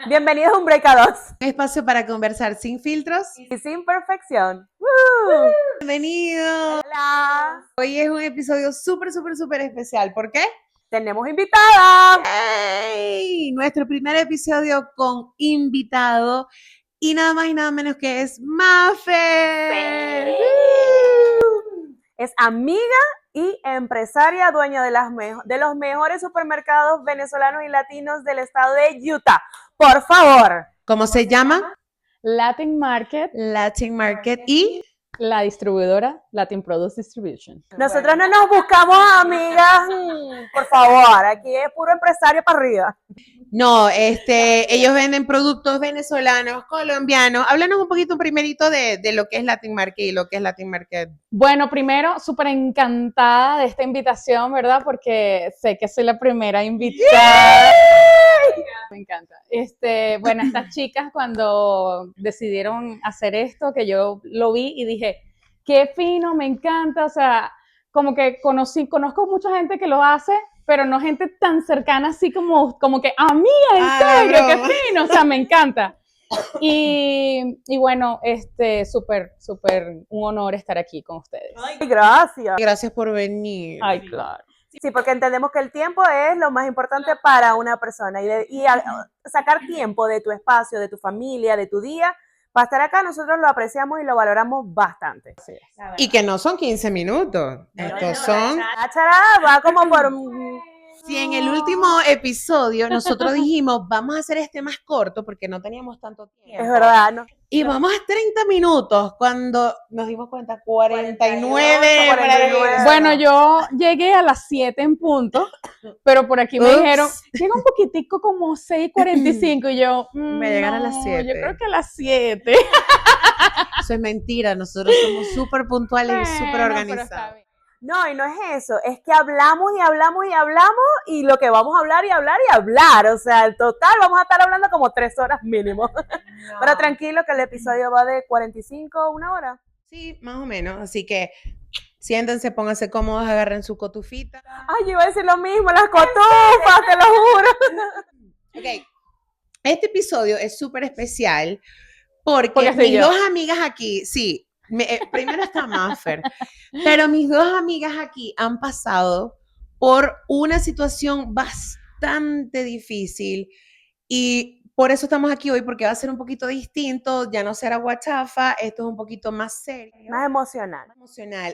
Bienvenidos a un Break a 2. Un espacio para conversar sin filtros Y sin perfección. Bienvenido. Hola. Hoy es un episodio súper especial. ¿Por qué? Tenemos invitada. ¡Ey! Nuestro primer episodio con invitado y nada más y nada menos que es Mafer. Es amiga y empresaria, dueña de los mejores supermercados venezolanos y latinos del estado de Utah. Por favor. ¿Cómo se llama? Latin Market, Latin Market y la distribuidora Latin Produce Distribution. Nosotros no nos buscamos amigas, por favor, aquí es puro empresario para arriba. no, ellos venden productos venezolanos, colombianos. Háblanos un poquito primerito de lo que es Latin Market y lo que es Latin Market. Bueno, primero, súper encantada de esta invitación, ¿verdad? Porque sé que soy la primera invitada. Me encanta. Bueno, estas chicas cuando decidieron hacer esto, que yo lo vi y dije, qué fino, me encanta, o sea, como que conozco mucha gente que lo hace, pero no gente tan cercana así como que, amiga, en serio, qué fino, o sea, me encanta. Y bueno, súper un honor estar aquí con ustedes. Ay, gracias. Gracias por venir. Ay, claro. Sí, porque entendemos que el tiempo es lo más importante para una persona y sacar tiempo de tu espacio, de tu familia, de tu día, para estar acá nosotros lo apreciamos y lo valoramos bastante. Así es. Y que no son 15 minutos, estos son... La charada va como por... Si en el último episodio nosotros dijimos, vamos a hacer este más corto porque no teníamos tanto tiempo. Es verdad, ¿no? Y vamos a 30 minutos cuando nos dimos cuenta, 49. 49. Bueno, yo llegué a las 7 en punto, pero por aquí me dijeron, llega un poquitico como 6:45 y yo, Me llegan a las 7. Yo creo que a las 7. Eso es mentira, nosotros somos súper puntuales y súper organizados. No, y no es eso, es que hablamos y hablamos y hablamos y lo que vamos a hablar y hablar y hablar, o sea, en total vamos a estar hablando como 3 horas mínimo. No. Pero tranquilo que el episodio va de 45, 1 hora. Sí, más o menos, así que siéntense, pónganse cómodos, agarren su cotufita. Ay, yo iba a decir lo mismo, las cotufas, te lo juro. Ok, este episodio es súper especial porque mis dos amigas aquí, sí, primero está Mafer, pero mis dos amigas aquí han pasado por una situación bastante difícil y por eso estamos aquí hoy, porque va a ser un poquito distinto, ya no será guachafa, esto es un poquito más serio. Más emocional.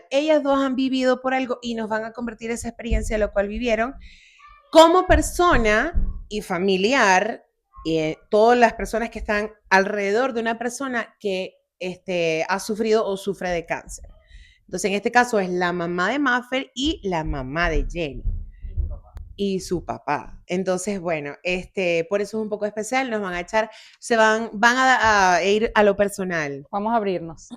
Ellas dos han vivido por algo y nos van a convertir esa experiencia, lo cual vivieron, como persona y familiar, todas las personas que están alrededor de una persona que ha sufrido o sufre de cáncer. Entonces, en este caso es la mamá de Mafer y la mamá de Jenny. Y su papá. Entonces, bueno, por eso es un poco especial, nos van a echar, van a ir a lo personal. Vamos a abrirnos.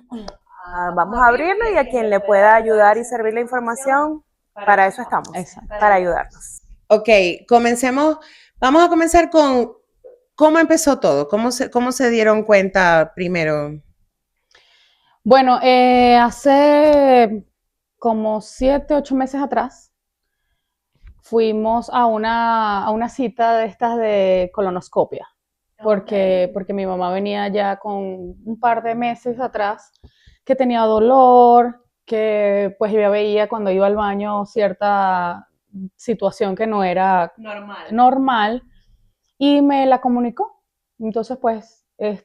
Vamos a abrirlo y a quien le pueda ayudar y servir la información, para eso estamos. Exacto. Para ayudarnos. Ok, vamos a comenzar con cómo empezó todo, cómo se dieron cuenta primero. Bueno, hace como 7, 8 meses atrás fuimos a una cita de estas de colonoscopia, porque mi mamá venía ya con un par de meses atrás que tenía dolor, que pues yo veía cuando iba al baño cierta situación que no era normal y me la comunicó. Entonces pues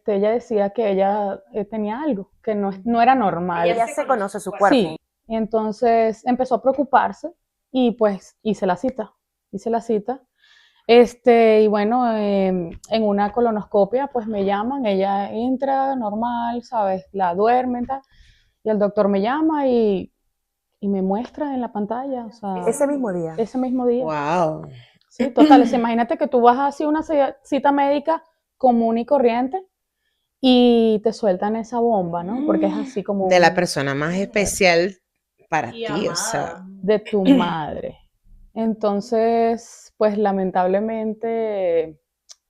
ella decía que ella tenía algo, que no era normal. Ella se conoce su cuerpo. Sí, entonces empezó a preocuparse y pues hice la cita. Y bueno, en una colonoscopia pues me llaman, ella entra normal, ¿sabes? La duermen, tal, y el doctor me llama y me muestra en la pantalla, o sea. Ese mismo día. Ese mismo día. Wow. Sí, total, imagínate que tú vas a hacer una cita médica común y corriente y te sueltan esa bomba, ¿no? Porque es así como... De la persona más especial para ti, o sea. De tu madre. Entonces, pues lamentablemente,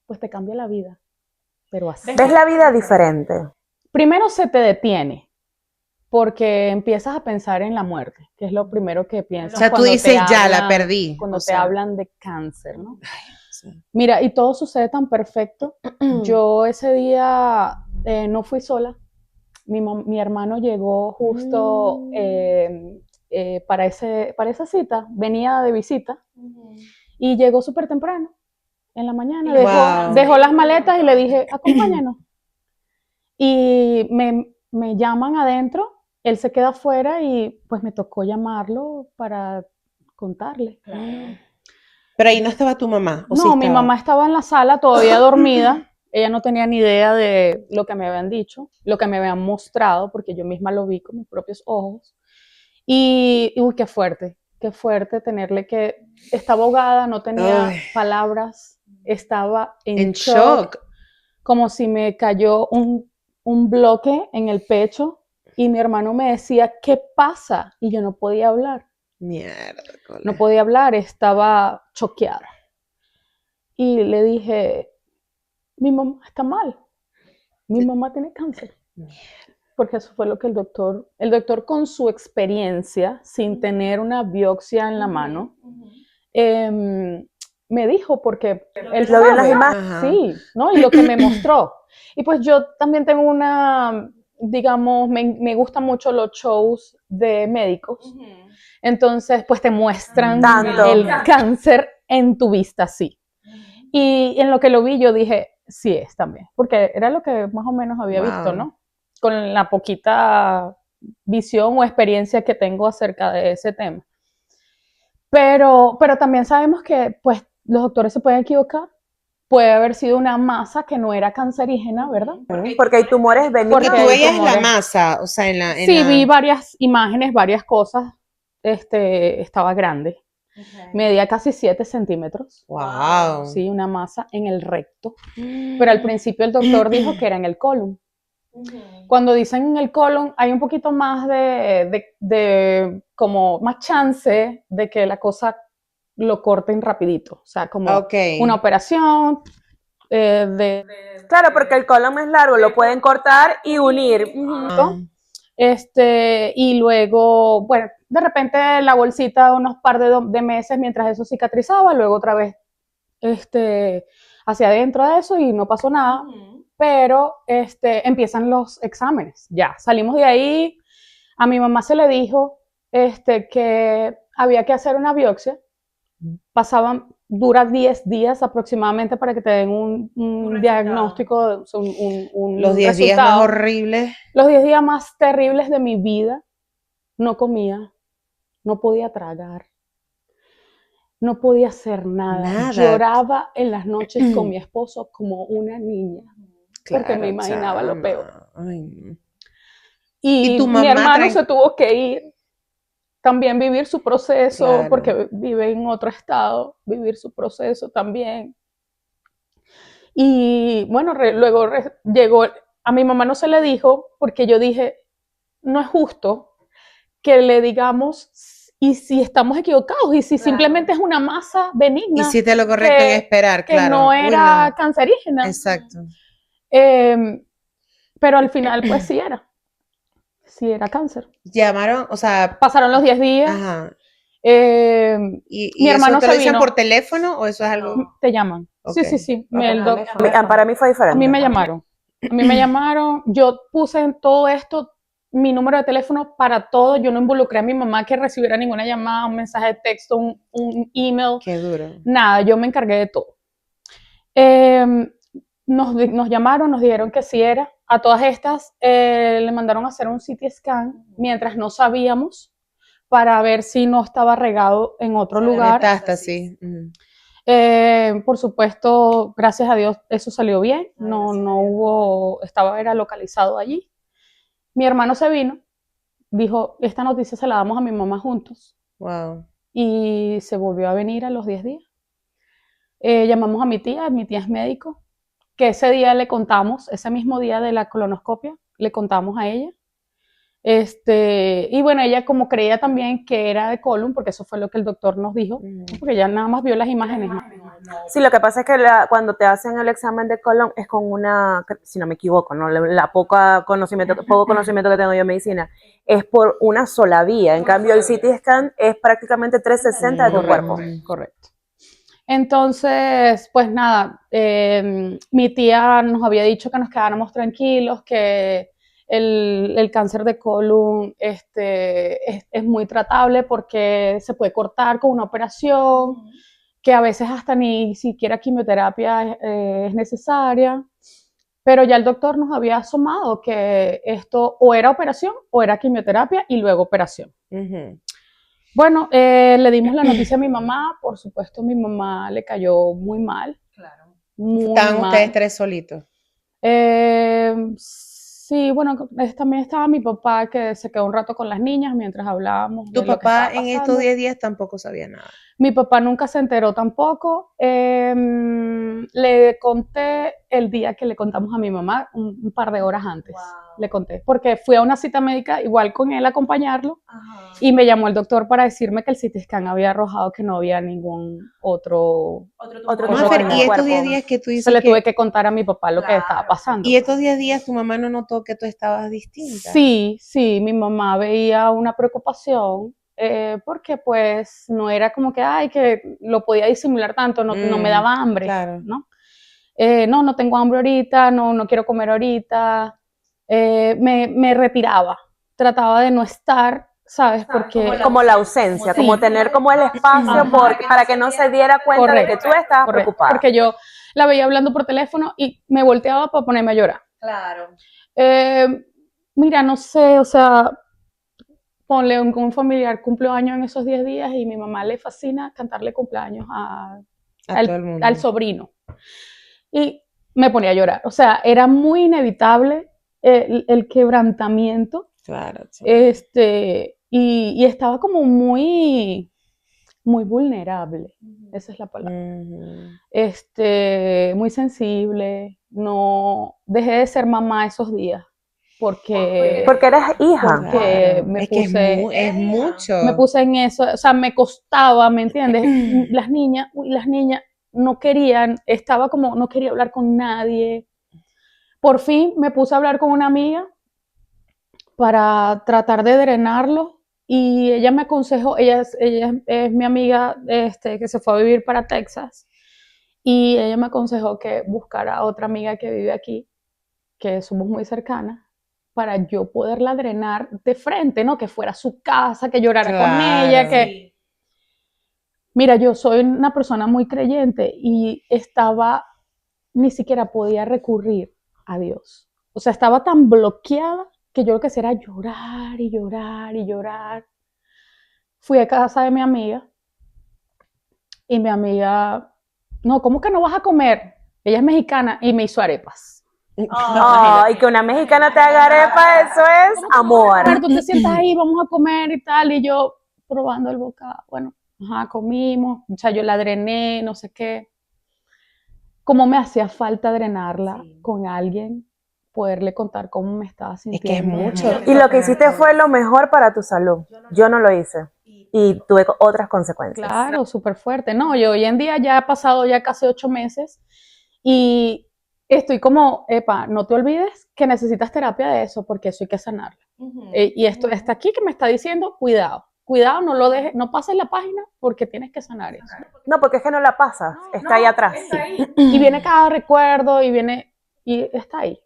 pues te cambia la vida, pero así. ¿Ves la vida diferente? Primero se te detiene, porque empiezas a pensar en la muerte, que es lo primero que piensas. O sea, tú dices, ya la perdí. Cuando te hablan de cáncer, ¿no? Mira, y todo sucede tan perfecto. Yo ese día no fui sola. Mi hermano llegó justo para esa cita, venía de visita y llegó súper temprano, en la mañana. Wow. Dejó las maletas y le dije, acompáñanos. Y me llaman adentro, él se queda afuera y pues me tocó llamarlo para contarle. Pero ahí no estaba tu mamá, ¿o sí No, mi estaba? mamá estaba en la sala todavía dormida. Ella no tenía ni idea de lo que me habían dicho, lo que me habían mostrado, porque yo misma lo vi con mis propios ojos. Y uy, qué fuerte tenerle que... Estaba ahogada, no tenía Ay. palabras, estaba en shock, shock. como si me cayó un bloque en el pecho y mi hermano me decía, ¿qué pasa? Y yo no podía hablar. Mierda. No podía hablar, estaba choqueada. Y le dije, mi mamá está mal, mi mamá tiene cáncer. Porque eso fue lo que el doctor con su experiencia, sin tener una biopsia en la mano, me dijo, porque él Lo vi en las sabe, imágenes. sí, ¿no? Y lo que me mostró. Y pues yo también tengo digamos, me gustan mucho los shows de médicos. Entonces, pues te muestran Tanto. el cáncer en tu vista, sí. Y en lo que lo vi, yo dije, sí es también, porque era lo que más o menos había visto, ¿no? Con la poquita visión o experiencia que tengo acerca de ese tema. Pero también sabemos que, pues, los doctores se pueden equivocar. Puede haber sido una masa que no era cancerígena, ¿verdad? Porque hay tumores Porque benignos. tú hay veías la tumores. masa, o sea, Sí, vi varias imágenes, varias cosas. Estaba grande. Medía casi 7 centímetros. Wow. Sí, una masa en el recto. Pero al principio el doctor dijo que era en el colon. Cuando dicen en el colon, hay un poquito más como más chance de que la cosa lo corten rapidito. O sea, como una operación. Claro, porque el colon es largo, lo pueden cortar y unir. Y luego, bueno, de repente la bolsita unos par de meses mientras eso cicatrizaba, luego otra vez hacia adentro de eso y no pasó nada. Pero empiezan los exámenes. Ya, salimos de ahí. A mi mamá se le dijo que había que hacer una biopsia. Dura 10 días aproximadamente para que te den un diagnóstico, Los 10 días más horribles. Los 10 días más terribles de mi vida. No comía, no podía tragar, no podía hacer nada. Lloraba en las noches con mi esposo como una niña. Claro, porque me imaginaba lo peor. Ay. Y mi hermano se tuvo que ir también, vivir su proceso, claro, porque vive en otro estado, vivir su proceso también. Y bueno, luego llegó, a mi mamá no se le dijo, porque yo dije, no es justo que le digamos, y si estamos equivocados, y si simplemente es una masa benigna. Y si te lo correcto en esperar, que no era cancerígena. Exacto. Pero al final, pues sí era cáncer. Llamaron, o sea... Pasaron los 10 días. Ajá. ¿Y mi hermano eso te lo dicen por teléfono o eso es algo...? Te llaman. Okay. Sí. Para mí fue diferente. A mí me llamaron. Yo puse en todo esto mi número de teléfono para todo. Yo no involucré a mi mamá que recibiera ninguna llamada, un mensaje de texto, un email. Qué duro. Nada, yo me encargué de todo. Nos llamaron, nos dijeron que sí era. A todas estas le mandaron a hacer un CT scan mientras no sabíamos, para ver si no estaba regado en otro lugar. Metástasis. Por supuesto, gracias a Dios, eso salió bien. No hubo, era localizado allí. Mi hermano se vino, dijo, esta noticia se la damos a mi mamá juntos. Wow. Y se volvió a venir a los 10 días. Llamamos a mi tía es médico, que ese día le contamos, ese mismo día de la colonoscopia, le contamos a ella. Y bueno, ella como creía también que era de colon, porque eso fue lo que el doctor nos dijo, porque ella nada más vio las imágenes. Sí, lo que pasa es que cuando te hacen el examen de colon es con una, si no me equivoco, ¿no? Poco conocimiento que tengo yo de medicina, es por una sola vía. En cambio, el CT scan es prácticamente 360 de tu cuerpo. Correcto. Entonces, pues nada, mi tía nos había dicho que nos quedáramos tranquilos, que el cáncer de colon es muy tratable porque se puede cortar con una operación, que a veces hasta ni siquiera quimioterapia es necesaria. Pero ya el doctor nos había asomado que esto o era operación o era quimioterapia y luego operación. Ujú. Bueno, le dimos la noticia a mi mamá, por supuesto mi mamá le cayó muy mal, Claro. muy Estaban mal. ustedes tres solitos. Sí, bueno, también estaba mi papá que se quedó un rato con las niñas mientras hablábamos Tu de lo que papá estaba en estos pasando. 10 días tampoco sabía nada. Mi papá nunca se enteró tampoco. Le conté el día que le contamos a mi mamá, un par de horas antes. Wow. Le conté, porque fui a una cita médica igual con él a acompañarlo. Ajá. Y me llamó el doctor para decirme que el CT scan había arrojado que no había ningún otro Otro Vamos a tumor ver, en y el estos 10 cuerpo. días que tú Se dices le tuve que... que contar a mi papá lo que Claro. estaba pasando. Y estos 10 días tu mamá no notó que tú estabas distinta. Sí, sí, mi mamá veía una preocupación porque pues no era como que, ay, que lo podía disimular tanto, no me daba hambre, claro. ¿no? No tengo hambre ahorita, no quiero comer ahorita. Me retiraba, trataba de no estar, ¿sabes? Porque Como la ausencia, Sí. como tener como el espacio Ajá. para que no se diera cuenta de que tú estabas preocupada. Porque yo la veía hablando por teléfono y me volteaba para ponerme a llorar. Claro. Mira, no sé, o sea, ponle un familiar cumpleaños en esos 10 días y mi mamá le fascina cantarle cumpleaños A todo el mundo. al sobrino. Y me ponía a llorar. O sea, era muy inevitable el quebrantamiento. Claro. Sí. Y estaba como muy vulnerable. Esa es la palabra. Muy sensible. No dejé de ser mamá esos días. Porque eres hija. porque Claro. me Es que puse, es mucho. me puse en eso, o sea, me costaba, ¿me entiendes? Las niñas no querían, estaba como, no quería hablar con nadie. Por fin me puse a hablar con una amiga para tratar de drenarlo y ella me aconsejó, ella es mi amiga que se fue a vivir para Texas y ella me aconsejó que buscara a otra amiga que vive aquí, que somos muy cercanas, para yo poderla drenar de frente, ¿no? Que fuera a su casa, que llorara con ella, que... Sí. Mira, yo soy una persona muy creyente y ni siquiera podía recurrir a Dios. O sea, estaba tan bloqueada que yo lo que hacía era llorar y llorar y llorar. Fui a casa de mi amiga y mi amiga, no, ¿cómo que no vas a comer? Ella es mexicana y me hizo arepas. Y que una mexicana te haga arepa, eso es amor. Tú te sientas ahí, vamos a comer y tal, y yo probando el bocado. Bueno, ajá, comimos, o sea, yo la drené, no sé qué. Cómo me hacía falta drenarla con alguien, poderle contar cómo me estaba sintiendo. Es que es mucho. Y lo que hiciste fue lo mejor para tu salud. Yo no lo hice. Y tuve otras consecuencias. Claro, súper fuerte. No, yo hoy en día ya he pasado ya casi 8 meses y estoy como, epa, no te olvides que necesitas terapia de eso porque eso hay que sanarlo. Y esto está aquí que me está diciendo, cuidado, no lo dejes, no pases la página porque tienes que sanar eso. No, porque es que no la pasas, está ahí atrás. Está ahí. Y viene cada recuerdo y está ahí.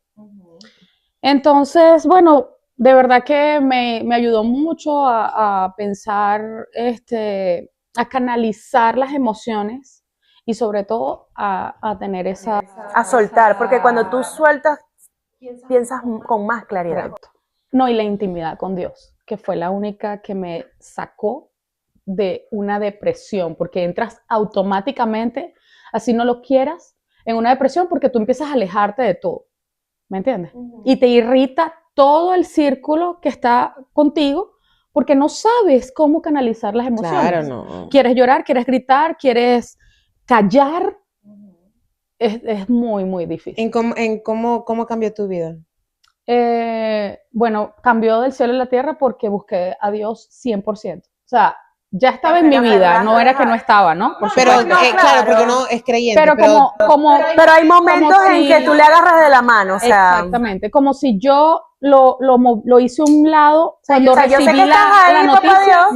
Entonces, bueno, de verdad que me ayudó mucho a pensar, a canalizar las emociones y sobre todo a tener esa... A soltar, porque cuando tú sueltas, piensas con más claridad. Correcto. No, y la intimidad con Dios, que fue la única que me sacó de una depresión, porque entras automáticamente, así no lo quieras, en una depresión porque tú empiezas a alejarte de todo, ¿me entiendes? Y te irrita todo el círculo que está contigo porque no sabes cómo canalizar las emociones. Claro, no. Quieres llorar, quieres gritar, quieres callar. Es muy, muy difícil. ¿Cómo cambió tu vida? Bueno, cambió del cielo a la tierra porque busqué a Dios 100%. O sea, ya estaba en mi vida, no era que no estaba, ¿no? Pero claro, porque uno es creyente. Pero pero hay momentos en que tú le agarras de la mano, o sea. Exactamente, como si yo lo hice a un lado cuando yo sé recibí que estás ahí, la noticia, papá Dios.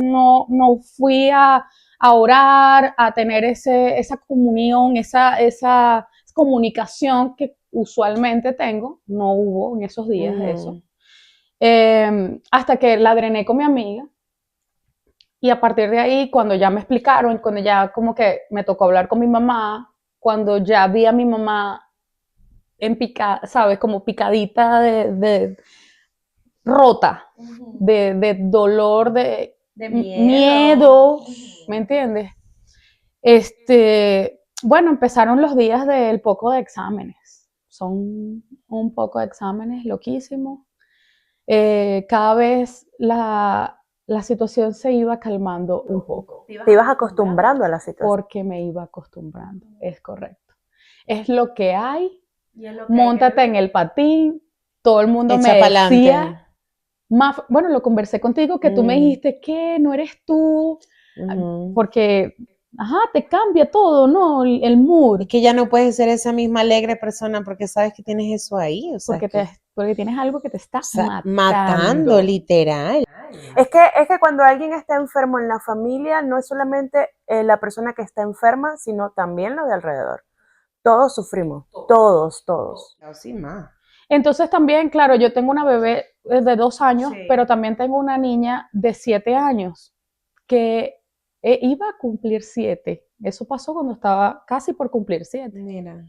no fui a a orar, a tener esa comunión, esa comunicación que usualmente tengo. No hubo en esos días eso. Hasta que la drené con mi amiga. Y a partir de ahí, cuando ya me explicaron, cuando ya como que me tocó hablar con mi mamá, cuando ya vi a mi mamá en ¿sabes? Como picadita rota, de dolor, de miedo, ¿me entiendes? Bueno, empezaron los días del poco de exámenes. Son un poco de exámenes loquísimos. Cada vez la situación se iba calmando un poco. Te ibas acostumbrando a la situación. Porque me iba acostumbrando, es correcto. Es lo que hay, móntate en el patín, todo el mundo Echa me pa'lante. decía, bueno, lo conversé contigo, que tú me dijiste que no eres tú, porque, te cambia todo, ¿no? El mood. Es que ya no puedes ser esa misma alegre persona porque sabes que tienes eso ahí. O sea, porque tienes algo que te está matando, literal. Es que cuando alguien está enfermo en la familia, no es solamente la persona que está enferma, sino también lo de alrededor. Todos sufrimos, todos. Sí, más. Entonces también, claro, yo tengo una bebé de 2 años, pero también tengo una niña de 7 años que iba a cumplir 7. Eso pasó cuando estaba casi por cumplir 7. Mira.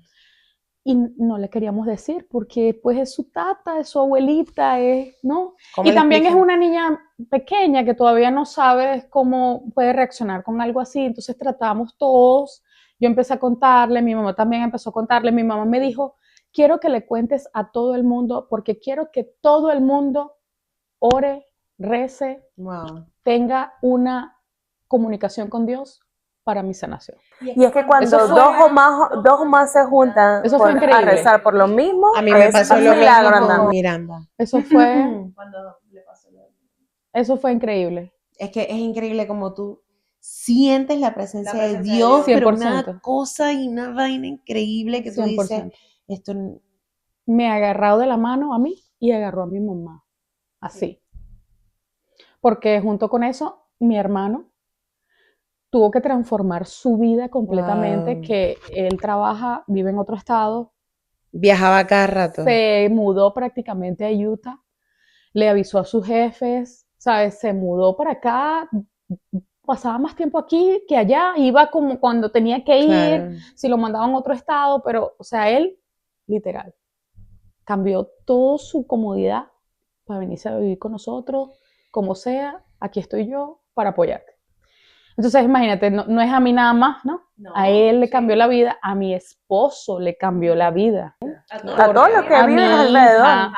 Y no le queríamos decir porque pues es su tata, es su abuelita, ¿no? Y también es una niña pequeña que todavía no sabe cómo puede reaccionar con algo así, entonces tratamos todos, yo empecé a contarle, mi mamá también empezó a contarle, mi mamá me dijo, quiero que le cuentes a todo el mundo porque quiero que todo el mundo ore, rece, tenga una comunicación con Dios para mi sanación. Y es que cuando dos o más se juntan a rezar por lo mismo, a mí me pasó lo mismo con Miranda. Eso fue increíble. Es que es increíble como tú sientes la presencia de Dios, pero una cosa y una vaina increíble que tú 100%. Dices, esto me ha agarrado de la mano a mí y agarró a mi mamá, así. Porque junto con eso, mi hermano tuvo que transformar su vida completamente, que él vive en otro estado. Viajaba cada rato. Se mudó prácticamente a Utah, le avisó a sus jefes, ¿sabes? Se mudó para acá, pasaba más tiempo aquí que allá, iba como cuando tenía que ir, si lo mandaban a otro estado, pero, o sea, él, literal, cambió toda su comodidad para venirse a vivir con nosotros, como sea, aquí estoy yo para apoyarte. Entonces, imagínate, no es a mí nada más, ¿no? A él le cambió la vida, a mi esposo le cambió la vida. A todos los que viven alrededor.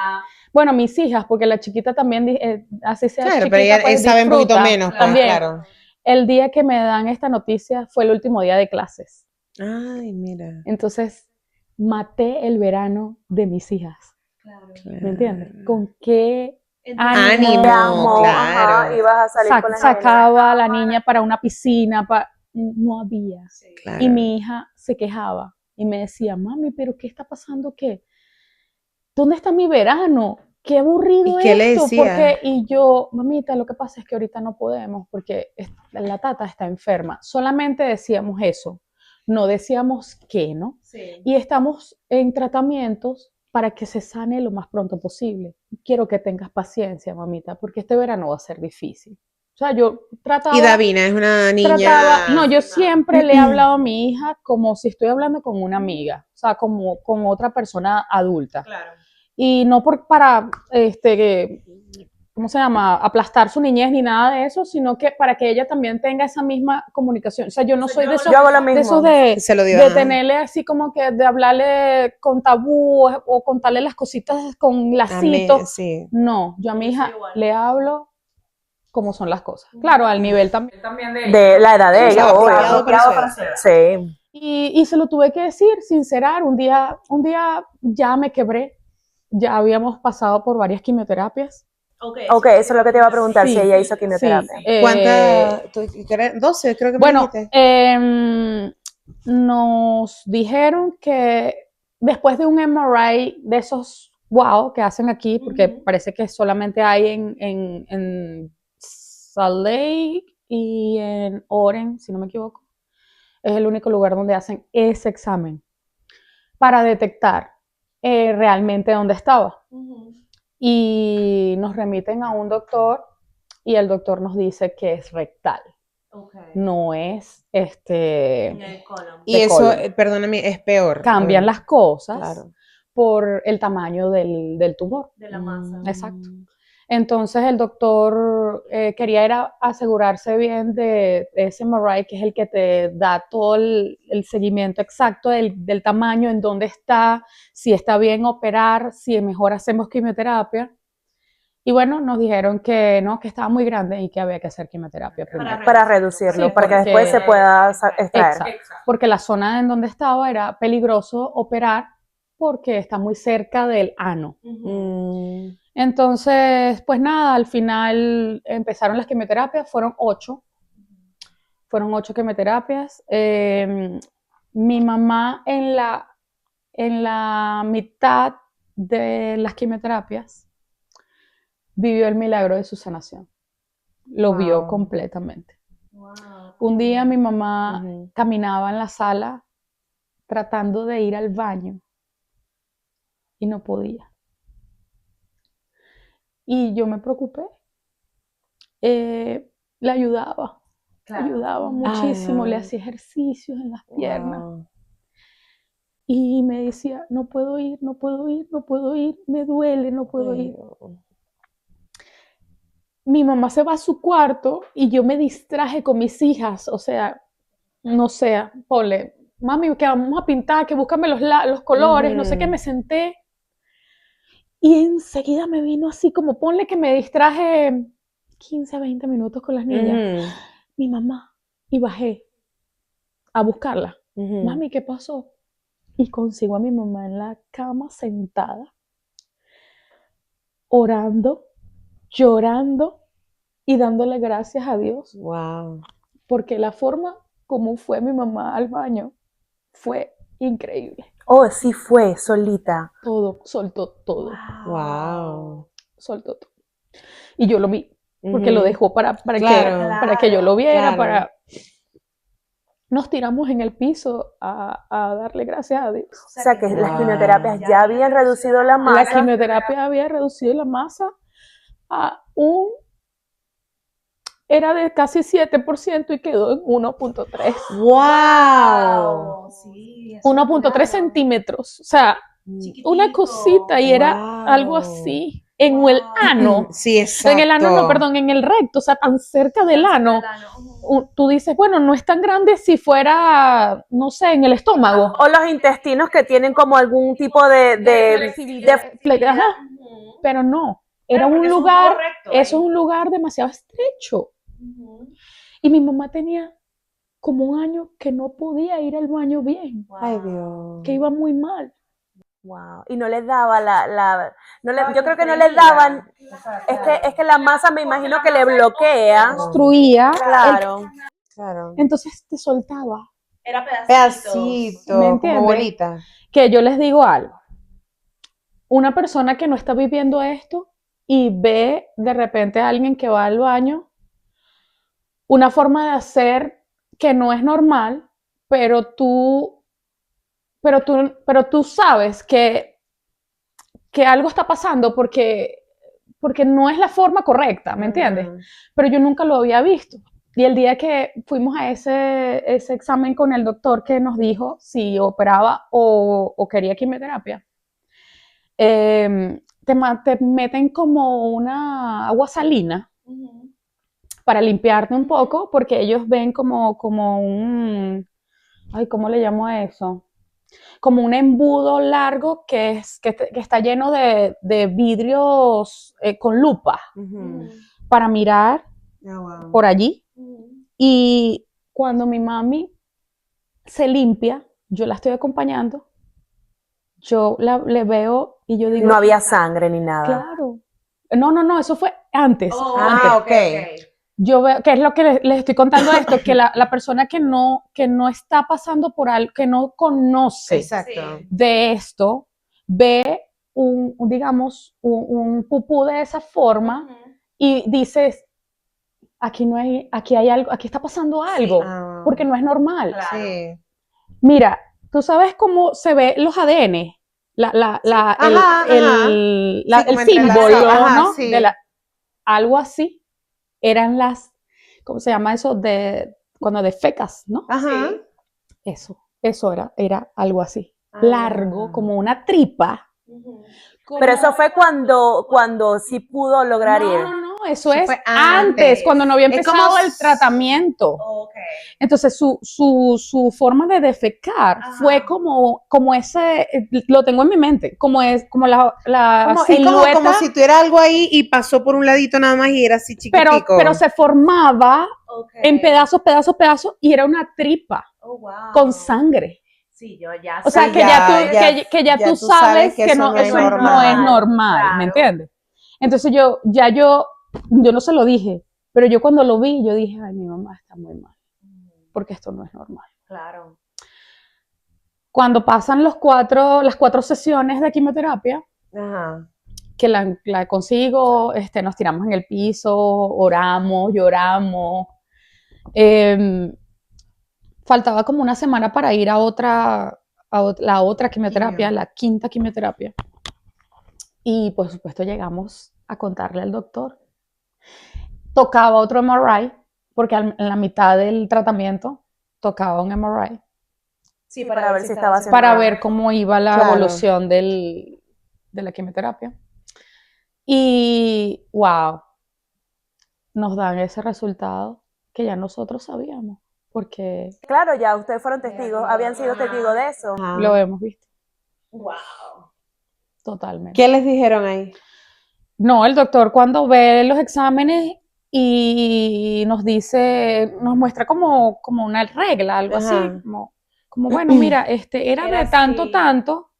Bueno, mis hijas, porque la chiquita también, así sea chiquita, pero ella pues, sabe un poquito menos, también. Claro. El día que me dan esta noticia fue el último día de clases. Ay, mira. Entonces, maté el verano de mis hijas. Claro. ¿Me entiendes? ¿Con qué ánimo, claro. Ibas a salir con la sacaba a la niña para una piscina, no había. Claro. Y mi hija se quejaba y me decía, mami, ¿pero qué está pasando? ¿Qué? ¿Dónde está mi verano? Qué aburrido ¿Y qué le esto. decía? Y yo, mamita, lo que pasa es que ahorita no podemos porque la tata está enferma. Solamente decíamos eso, no decíamos qué, ¿no? Sí. Y estamos en tratamientos para que se sane lo más pronto posible. Quiero que tengas paciencia, mamita, porque este verano va a ser difícil. O sea, yo trataba... Y Davina es una niña... No, yo siempre le he hablado a mi hija como si estoy hablando con una amiga, o sea, como con otra persona adulta. Claro. Y no para, ¿cómo se llama? Aplastar su niñez ni nada de eso, sino que para que ella también tenga esa misma comunicación. O sea, yo no soy de esos de tenerle así como que de hablarle con tabú o contarle las cositas con lacitos. Sí. No, yo a mi hija le hablo como son las cosas. Claro, al nivel también de la edad de ella, sí. Y se lo tuve que decir, sincerar. Un día ya me quebré. Ya habíamos pasado por varias quimioterapias. Ok, eso es lo que te iba a preguntar, si ella hizo quimioterapia. Sí. ¿Cuántas? 12, creo que me dijiste. Nos dijeron que después de un MRI de esos que hacen aquí, porque parece que solamente hay en Salt Lake y en Oren, si no me equivoco, es el único lugar donde hacen ese examen para detectar realmente dónde estaba. Y nos remiten a un doctor y el doctor nos dice que es rectal, no es Y eso, colon. perdóname, es peor. Cambian las cosas Claro. por el tamaño del tumor. De la masa. Exacto. Entonces el doctor quería era asegurarse bien de ese MRI, que es el que te da todo el seguimiento exacto del tamaño, en dónde está, si está bien operar, si mejor hacemos quimioterapia. Y bueno, nos dijeron que no, que estaba muy grande y que había que hacer quimioterapia primero. Para reducirlo, Sí, para que porque- después se pueda extraer. Exacto, porque la zona en donde estaba era peligroso operar porque está muy cerca del ano. Entonces, pues nada, al final empezaron las quimioterapias, fueron 8 quimioterapias. Mi mamá en la mitad de las quimioterapias vivió el milagro de su sanación, lo vio completamente. Un día mi mamá caminaba en la sala tratando de ir al baño y no podía. Y yo me preocupé. Le ayudaba muchísimo, le hacía ejercicios en las piernas. Y me decía, no puedo ir, no puedo ir, no puedo ir, me duele, no puedo ir. Mi mamá se va a su cuarto y yo me distraje con mis hijas, o sea, no sé, ponle, mami, que vamos a pintar, que búscame los colores, no sé qué, me senté y enseguida me vino así como, ponle que me distraje 15 a 20 minutos con las niñas, mi mamá, y bajé a buscarla. Mami, ¿qué pasó? Y consigo a mi mamá en la cama sentada, orando, llorando y dándole gracias a Dios. Wow. Porque la forma como fue mi mamá al baño fue increíble. Oh, sí fue, solita. Todo, soltó todo. Wow. Soltó todo. Y yo lo vi, porque lo dejó para Claro. que yo lo viera, Claro. Nos tiramos en el piso a darle gracias a Dios. O sea que las quimioterapias ya habían reducido la La masa. quimioterapia había reducido la masa a era de casi 7% y quedó en 1.3. Wow. 1.3 centímetros. O sea, una cosita y era algo así. En el ano. Sí, exacto. En el ano, no, perdón, en el recto, o sea, tan cerca del ano. Tú dices, bueno, no es tan grande si fuera, no sé, en el estómago. O los intestinos que tienen como algún tipo Ajá. Pero no, era un lugar, eso es un lugar demasiado estrecho. Y mi mamá tenía como un año que no podía ir al baño bien, Ay, Dios. que iba muy mal. Wow. Y no les daba yo creo que no les daban, es que la masa me imagino que le bloquea. Obstruía. Claro. Claro. Entonces te soltaba. Era Pedacito, ¿Me como entiendes? bolita. Que yo les digo algo. Una persona que no está viviendo esto y ve de repente a alguien que va al baño, una forma de hacer que no es normal, pero tú sabes que algo está pasando porque no es la forma correcta, ¿me entiendes? Pero yo nunca lo había visto. Y el día que fuimos a ese examen con el doctor que nos dijo si operaba o quería quimioterapia, te meten como una agua salina para limpiarte un poco, porque ellos ven como un, ay, ¿cómo le llamo a eso? Como un embudo largo que está lleno de vidrios con lupa para mirar por allí. Y cuando mi mami se limpia, yo la estoy acompañando, yo le veo y yo digo... No había sangre ni nada. Claro. No, eso fue antes. Ok. Yo veo, que es lo que les estoy contando esto, que la persona que no está pasando por algo, que no conoce Exacto. de esto, ve digamos, un pupú de esa forma y dices, aquí hay algo, aquí está pasando algo, Ah, porque no es normal. Claro. sí. Mira, ¿tú sabes cómo se ve los ADN? Ajá, el como símbolo, entrelazado, ajá, ¿no? sí. Algo así eran ¿cómo se llama eso? Cuando defecas, ¿no? Ajá. Eso era algo así. Ah. Largo, como una tripa. Pero eso fue cuando sí pudo lograr ir. No, eso Eso es fue antes, cuando no había Es como empezado el tratamiento. Okay. Entonces, su forma de defecar fue como ese, lo tengo en mi mente, como la es como silueta, si tuviera algo ahí y pasó por un ladito nada más y era así chiquitico. pero se formaba en pedazos, y era una tripa con sangre. Sí, yo ya O sea, sé. que ya tú sabes que eso no es eso no es normal. normal, Claro. ¿me entiendes? Entonces yo no se lo dije, pero yo cuando lo vi, yo dije, ay, mi mamá está muy mal, porque esto no es normal. Claro. Cuando pasan las 4 sesiones de quimioterapia, Ajá. que la consigo, nos tiramos en el piso, oramos, lloramos. Faltaba como una semana para ir a la otra quimioterapia, la 5ª quimioterapia. Y por supuesto llegamos a contarle al doctor. Tocaba otro MRI, porque en la mitad del tratamiento tocaba un MRI. Sí, para ver si estaba haciendo Para algo. ver cómo iba la Claro. evolución de la quimioterapia. Y wow, nos dan ese resultado que ya nosotros sabíamos, porque Claro, ya ustedes fueron testigos, habían sido testigos de eso. Ajá. lo hemos visto Wow. totalmente. ¿Qué les dijeron ahí? No, el doctor cuando ve los exámenes y nos muestra como una regla, algo así, Ajá. como bueno, mira, era Era de tanto, así. tanto,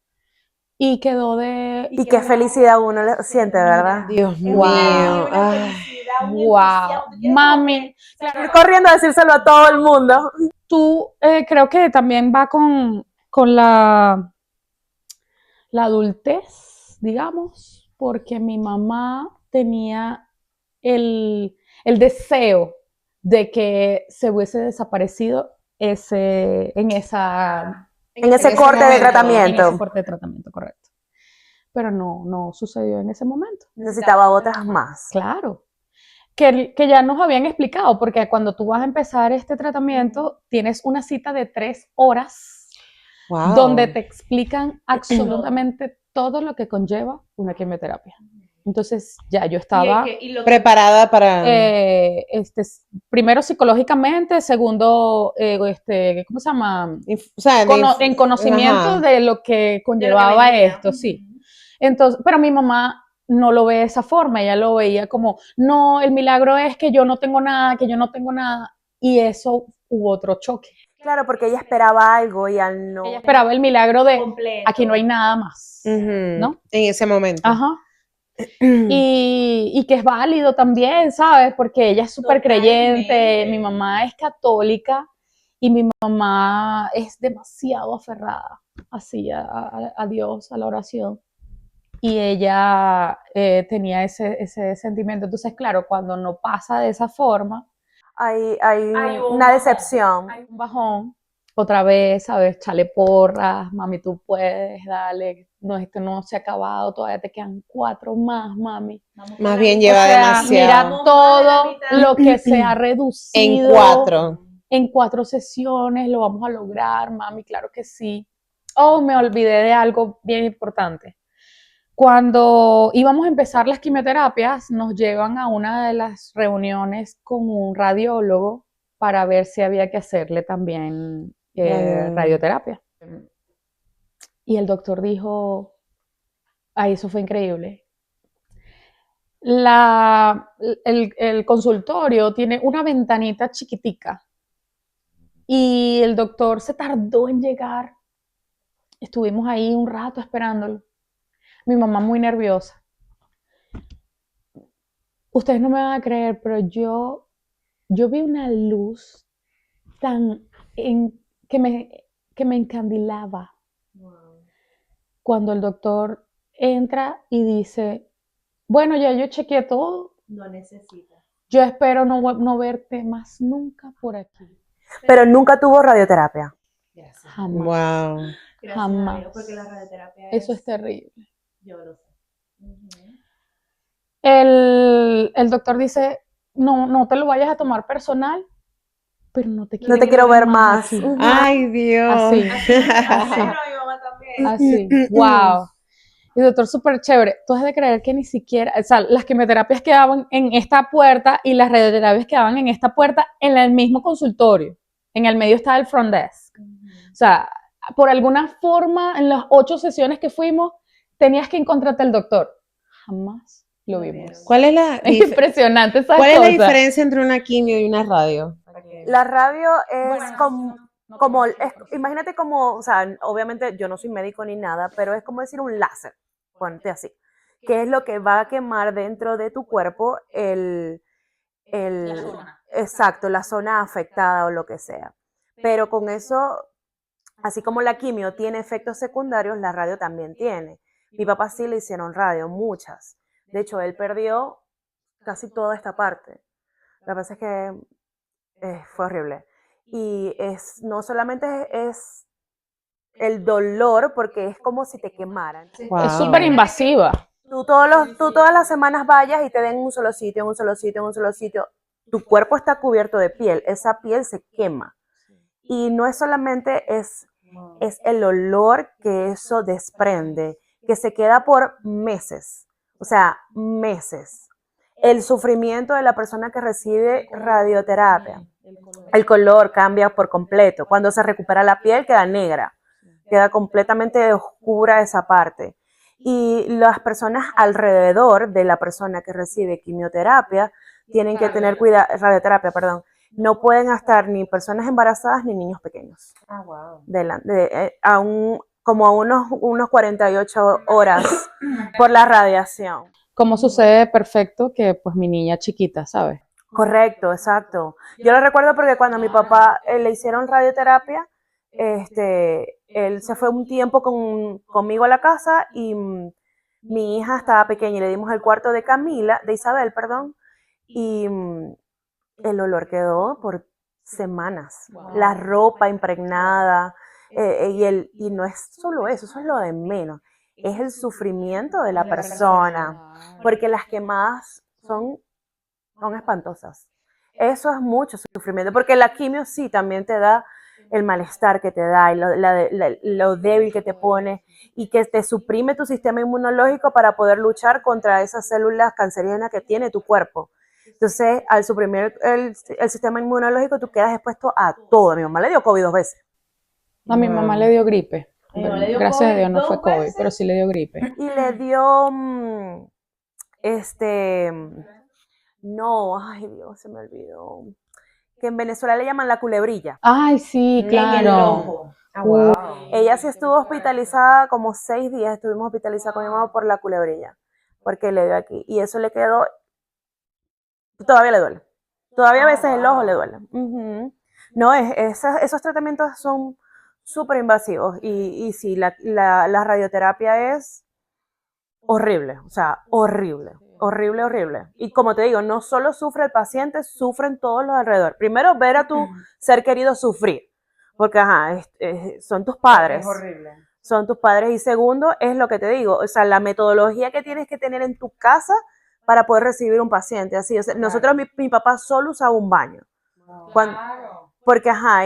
y quedó de... Y qué felicidad uno le siente, ¿verdad? Dios mío. Una Ay. felicidad, un Wow, entusiasmo. Tú quieres mami, ir corriendo a decírselo a todo el mundo. tú creo que también va con la adultez, digamos, porque mi mamá tenía el deseo de que se hubiese desaparecido en ese En ese En ese corte de momento. en ese tratamiento. corte de tratamiento, correcto. Pero no sucedió en ese momento. Necesitaba otras más. Claro. Que ya nos habían explicado, porque cuando tú vas a empezar este tratamiento, tienes una cita de 3 horas Wow. donde te explican absolutamente todo lo que conlleva una quimioterapia. Entonces ya yo estaba preparada para. primero psicológicamente, segundo, ¿cómo se llama? O sea, En conocimiento ajá. de lo que conllevaba esto, sí. Entonces, pero mi mamá no lo ve de esa forma, ella lo veía como, no, el milagro es que yo no tengo nada, y eso hubo otro choque. Claro, porque ella esperaba algo y al no. Ella esperaba el milagro de, completo. aquí no hay nada más, Ujú. ¿no? En ese momento. Ajá. Y que es válido también, ¿sabes? Porque ella es súper creyente, mi mamá es católica y mi mamá es demasiado aferrada así a Dios, a la oración. Y ella tenía ese sentimiento. Entonces, claro, cuando no pasa de esa forma, Hay una decepción. hay un bajón. Otra vez, ¿sabes? Chale porras, mami, tú puedes, dale. No, esto no se ha acabado, todavía te quedan 4 más, mami. Más bien lleva O sea, demasiado. mira todo lo que se ha reducido. En 4 sesiones, lo vamos a lograr, mami, claro que sí. Oh, me olvidé de algo bien importante. Cuando íbamos a empezar las quimioterapias, nos llevan a una de las reuniones con un radiólogo para ver si había que hacerle también radioterapia. Y el doctor dijo, ay, eso fue increíble. El consultorio tiene una ventanita chiquitica y el doctor se tardó en llegar. Estuvimos ahí un rato esperándolo. Mi mamá muy nerviosa. Ustedes no me van a creer, pero yo vi una luz que me encandilaba. Wow. Cuando el doctor entra y dice, bueno, ya yo chequeé todo. No necesita. yo espero no verte más nunca por aquí. Pero nunca tuvo radioterapia. Jamás. Wow. Jamás. Porque la radioterapia Eso es terrible. yo lo sé. El doctor dice, no te lo vayas a tomar personal, pero no te No te quiero ver más. aquí. Ay, Dios. Así, Así. así, Mi mamá también. así. Wow. Y doctor, súper chévere. Tú has de creer que ni siquiera, o sea, las quimioterapias quedaban en esta puerta y las radioterapias quedaban en esta puerta en el mismo consultorio. En el medio estaba el front desk. O sea, por alguna forma, en las 8 sesiones que fuimos, tenías que encontrarte al doctor. Jamás lo vimos. ¿Cuál es la, Es impresionante esa ¿cuál es la cosa. diferencia entre una quimio y una radio? La radio es Bueno, como, imagínate como, o sea, obviamente yo no soy médico ni nada, pero es como decir un láser, ponte así, que es lo que va a quemar dentro de tu cuerpo La zona. exacto, la zona afectada o lo que sea. Pero con eso, así como la quimio tiene efectos secundarios, la radio también tiene. Mi papá sí le hicieron radio, muchas. De hecho, él perdió casi toda esta parte. Lo que pasa es que fue horrible. Y no solamente es el dolor, porque es como si te quemaran. Wow. Es súper invasiva. Tú todas las semanas vayas y te den un solo sitio, en un solo sitio, en un solo sitio. Tu cuerpo está cubierto de piel, esa piel se quema. Y no es solamente es el olor que eso desprende, que se queda por meses, o sea, meses. El sufrimiento de la persona que recibe radioterapia. El color cambia por completo. Cuando se recupera la piel queda negra, queda completamente oscura esa parte. Y las personas alrededor de la persona que recibe quimioterapia tienen que tener cuidado, radioterapia, perdón. No pueden estar ni personas embarazadas ni niños pequeños. Ah, wow. Como a unos 48 horas por la radiación. Como sucede perfecto que pues mi niña chiquita, ¿sabes? Correcto, exacto. Yo lo recuerdo porque cuando a mi papá le hicieron radioterapia, él se fue un tiempo conmigo a la casa y mi hija estaba pequeña y le dimos el cuarto de Isabel, perdón, y el olor quedó por semanas. Wow. La ropa impregnada, y no es solo eso es lo de menos. Es el sufrimiento de la persona, porque las quemadas son espantosas. Eso es mucho sufrimiento, porque la quimio sí también te da el malestar que te da y lo débil que te pone y que te suprime tu sistema inmunológico para poder luchar contra esas células cancerígenas que tiene tu cuerpo. Entonces, al suprimir el sistema inmunológico, tú quedas expuesto a todo. A mi mamá le dio COVID 2 veces. A mi mamá le dio gripe. A mi mamá le dio Gracias a COVID Dios no fue 2 COVID, veces. pero sí le dio gripe. Y le dio, no, ay Dios, se me olvidó. Que en Venezuela le llaman la culebrilla. Ay, sí, En el claro. ojo. Ah, wow. Ella sí estuvo hospitalizada como 6 días, estuvimos hospitalizados con mi mamá por la culebrilla, porque le dio aquí. Y eso le quedó, todavía le duele. Todavía a veces el ojo le duele. Ujú. No, esos tratamientos son súper invasivos y sí, la radioterapia es horrible, o sea, horrible, horrible, horrible. Y como te digo, no solo sufre el paciente, sufren todos los alrededor. Primero, ver a tu ser querido sufrir, porque ajá, son tus padres. Es horrible. Son tus padres. Y segundo, es lo que te digo, o sea, la metodología que tienes que tener en tu casa para poder recibir un paciente. Así, o sea, nosotros, mi papá solo usaba un baño. Porque, ajá,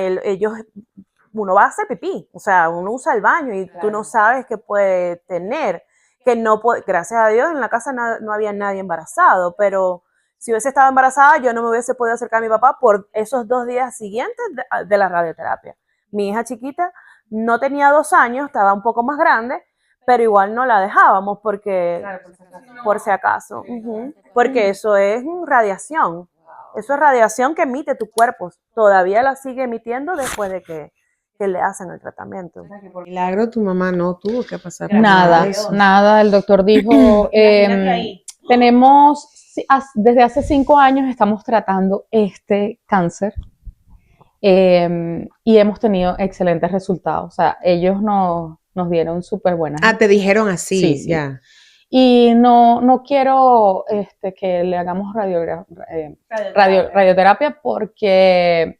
uno va a hacer pipí, o sea, uno usa el baño y tú no sabes qué puede tener. Que no puede, gracias a Dios, en la casa no había nadie embarazado, pero si hubiese estado embarazada, yo no me hubiese podido acercar a mi papá por esos 2 días siguientes de la radioterapia. Mi hija chiquita no tenía 2 años, estaba un poco más grande, pero igual no la dejábamos porque, por si acaso, porque eso es radiación. Eso es radiación que emite tu cuerpo. Todavía la sigue emitiendo después de que le hacen el tratamiento. Por milagro, tu mamá no tuvo que pasar por Nada, eso. nada. El doctor dijo, Imagínate ahí. tenemos, desde hace 5 años estamos tratando este cáncer y hemos tenido excelentes resultados. O sea, ellos nos dieron súper buenas. Ah, te dijeron así, Sí, sí. ya. y no quiero que le hagamos radioterapia porque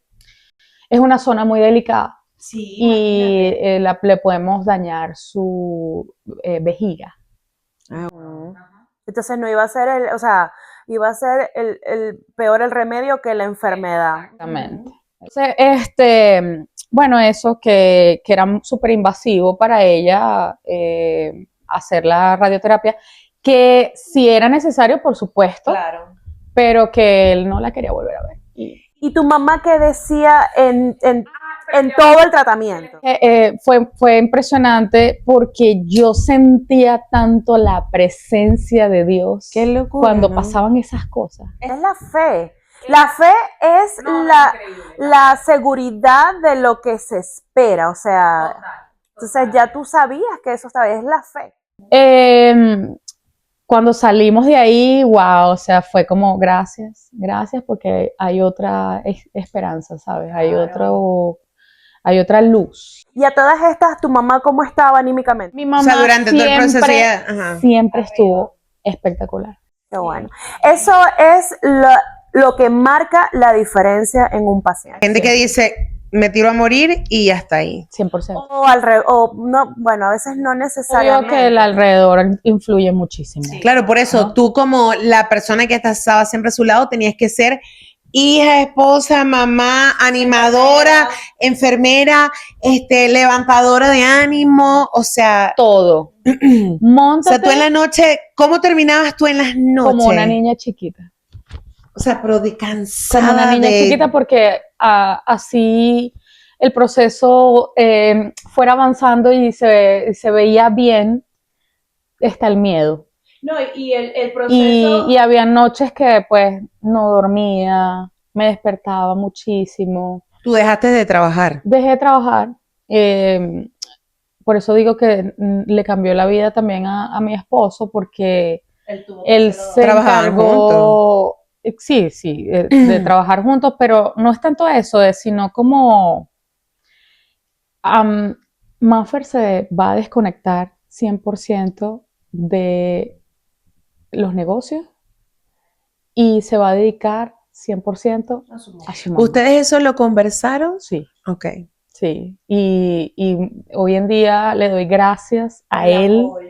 es una zona muy delicada Sí, y imagínate. le podemos dañar su vejiga. Entonces no iba a ser o sea, iba a ser peor el remedio que la enfermedad. Exactamente. Entonces, bueno, eso que era súper invasivo para ella hacer la radioterapia, que si era necesario, por supuesto, Claro. pero que él no la quería volver a ver. ¿Y tu mamá qué decía en todo el tratamiento? Fue impresionante porque yo sentía tanto la presencia de Dios Qué locura, cuando ¿no? pasaban esas cosas. Es la fe. La fe es la seguridad de lo que se espera, o sea, entonces ya tú sabías que eso estaba, es la fe. Cuando salimos de ahí, wow, o sea, fue como gracias porque hay otra esperanza, ¿sabes? Hay otra luz. Y a todas estas, ¿tu mamá cómo estaba anímicamente? Mi O mamá sea, durante todo el proceso ella, siempre estuvo espectacular. Qué bueno. Eso es lo que marca la diferencia en un paciente. gente que dice, me tiro a morir y ya está ahí. 100%. O no, bueno, a veces no Obvio necesariamente. que el alrededor influye muchísimo. Sí. Claro, por eso ¿No? tú como la persona que estaba siempre a su lado tenías que ser hija, esposa, mamá, animadora, enfermera, levantadora de ánimo, o sea, Todo. o sea, Móntate tú en la noche, ¿cómo terminabas tú en las noches? como una niña chiquita. O sea, pero de cansada Como una niña de... chiquita porque así el proceso fuera avanzando y se veía bien, está el miedo. No, y el proceso. Y había noches que pues no dormía, me despertaba muchísimo. Tú dejaste de trabajar. Dejé de trabajar. Por eso digo que le cambió la vida también a mi esposo porque Él tuvo que él hacerlo. se Trabajaban encargó, sí, de trabajar juntos, pero no es tanto eso, sino como Maffer se va a desconectar 100% de los negocios y se va a dedicar 100% A su a su mamá. ¿Ustedes eso lo conversaron? Sí, Ok. sí. Y hoy en día le doy gracias a el él apoyo.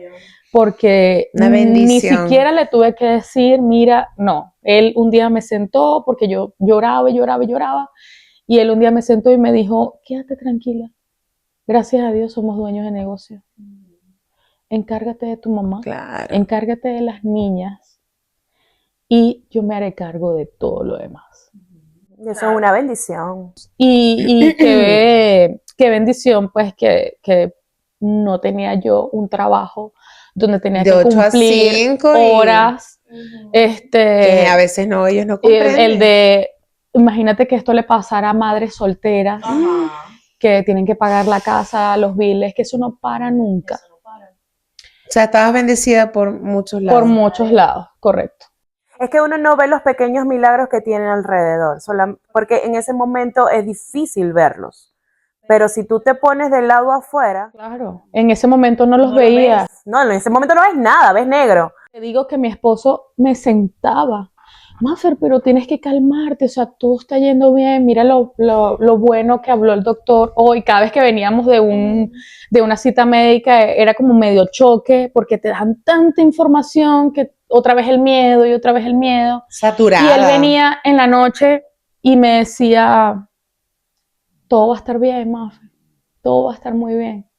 porque Una ni bendición. siquiera le tuve que decir, mira, no. Él un día me sentó porque yo lloraba y lloraba y lloraba y él un día me sentó y me dijo, quédate tranquila. Gracias a Dios somos dueños de negocio. Encárgate de tu mamá, Claro. encárgate de las niñas y yo me haré cargo de todo lo demás. Eso es una bendición. Y qué bendición, pues, que no tenía yo un trabajo donde tenía De que 8 a cumplir 5 horas. que a veces no, ellos no comprenden. El de, imagínate que esto le pasara a madres solteras Ajá. que tienen que pagar la casa, los biles, que eso no para nunca. Eso no para. O sea, estabas bendecida por muchos lados. Por muchos lados, correcto. Es que uno no ve los pequeños milagros que tienen alrededor, porque en ese momento es difícil verlos. Pero si tú te pones del lado afuera, Claro, en ese momento no los No lo veía. ves. no, en ese momento no ves nada, ves negro. Te digo que mi esposo me sentaba. Maffer, pero tienes que calmarte, o sea, todo está yendo bien, mira lo bueno que habló el doctor hoy. Cada vez que veníamos de una cita médica era como medio choque porque te dan tanta información que otra vez el miedo y otra vez el miedo. Saturada. Y él venía en la noche y me decía, todo va a estar bien, Maffer, todo va a estar muy bien.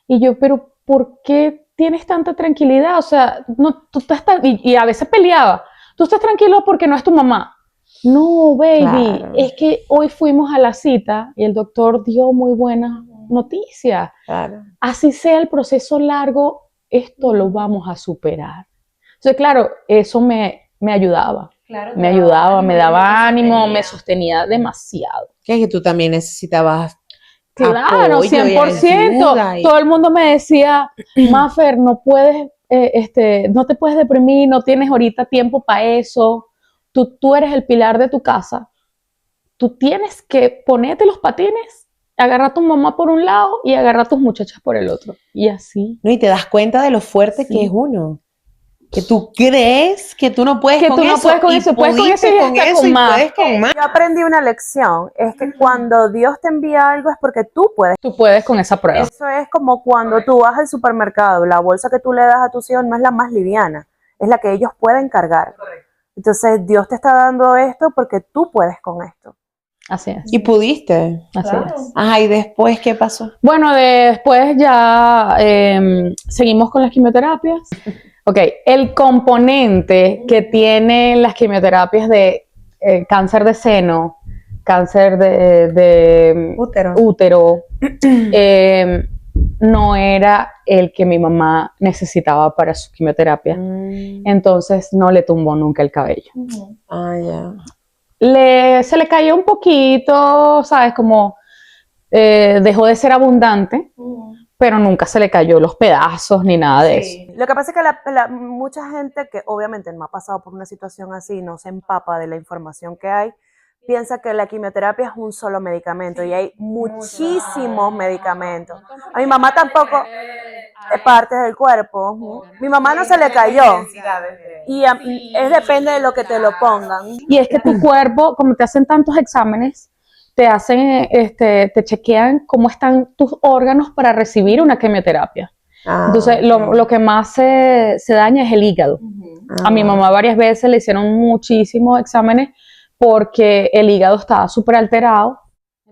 Y yo, pero ¿por qué tienes tanta tranquilidad? O sea, no, tú estás y a veces peleaba. Tú estás tranquilo porque no es tu mamá. No, baby, Claro. es que hoy fuimos a la cita y el doctor dio muy buenas noticias. Claro. Así sea el proceso largo, esto lo vamos a superar. Entonces, claro, eso me ayudaba. Claro, Me ayudaba, me daba ánimo, sostenía. me sostenía demasiado. Que es que tú también necesitabas Claro, apoyo y 100%. ayuda y- Todo el mundo me decía, Maffer, no puedes, no te puedes deprimir, no tienes ahorita tiempo para eso. Tú eres el pilar de tu casa. Tú tienes que ponerte los patines, agarrar a tu mamá por un lado y agarrar a tus muchachas por el otro. Y así. ¿no? Y te das cuenta de lo fuerte Sí. que es uno. Que tú crees que tú no puedes Que con tú no eso. puedes con y eso, puedes con pudiste eso y con hasta eso con y más. puedes con más. Yo aprendí una lección, es que cuando Dios te envía algo es porque tú puedes. Tú puedes con esa prueba. Eso es como cuando tú vas al supermercado, la bolsa que tú le das a tus hijos no es la más liviana, es la que ellos pueden cargar. Entonces Dios te está dando esto porque tú puedes con esto. Así es. Y pudiste. Así es. Ajá, y después, ¿qué pasó? Bueno, después ya seguimos con las quimioterapias. Ok, el componente que tienen las quimioterapias de cáncer de seno, cáncer de Útero. útero, no era el que mi mamá necesitaba para su quimioterapia. Entonces no le tumbó nunca el cabello. Ah, ya. Se le cayó un poquito, ¿sabes? Como dejó de ser abundante, pero nunca se le cayó los pedazos ni nada de eso. Lo que pasa es que mucha gente que obviamente no ha pasado por una situación así, no se empapa de la información que hay, piensa que la quimioterapia es un solo medicamento y hay muchísimos medicamentos. A mi mamá tampoco es parte del cuerpo. Mi mamá no se le cayó y es depende de lo que te lo pongan. Y es que tu cuerpo, como te hacen tantos exámenes, te hacen, te chequean cómo están tus órganos para recibir una quimioterapia. Entonces, lo que más se daña es el hígado. A mi mamá varias veces le hicieron muchísimos exámenes porque el hígado estaba súper alterado.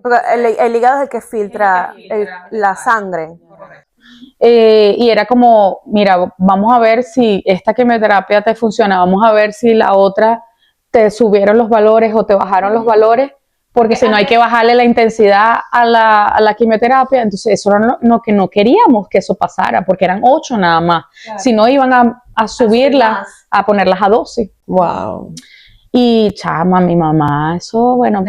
Porque el hígado es el que filtra la sangre. Y era como, mira, vamos a ver si esta quimioterapia te funciona, vamos a ver si la otra te subieron los valores o te bajaron los valores, porque si no hay que bajarle la intensidad a la quimioterapia. Entonces eso era lo que no queríamos que eso pasara, porque eran 8 nada más. Claro. Si no iban a subirla, a ponerlas a 12. Wow. Y chama, mi mamá, eso, bueno,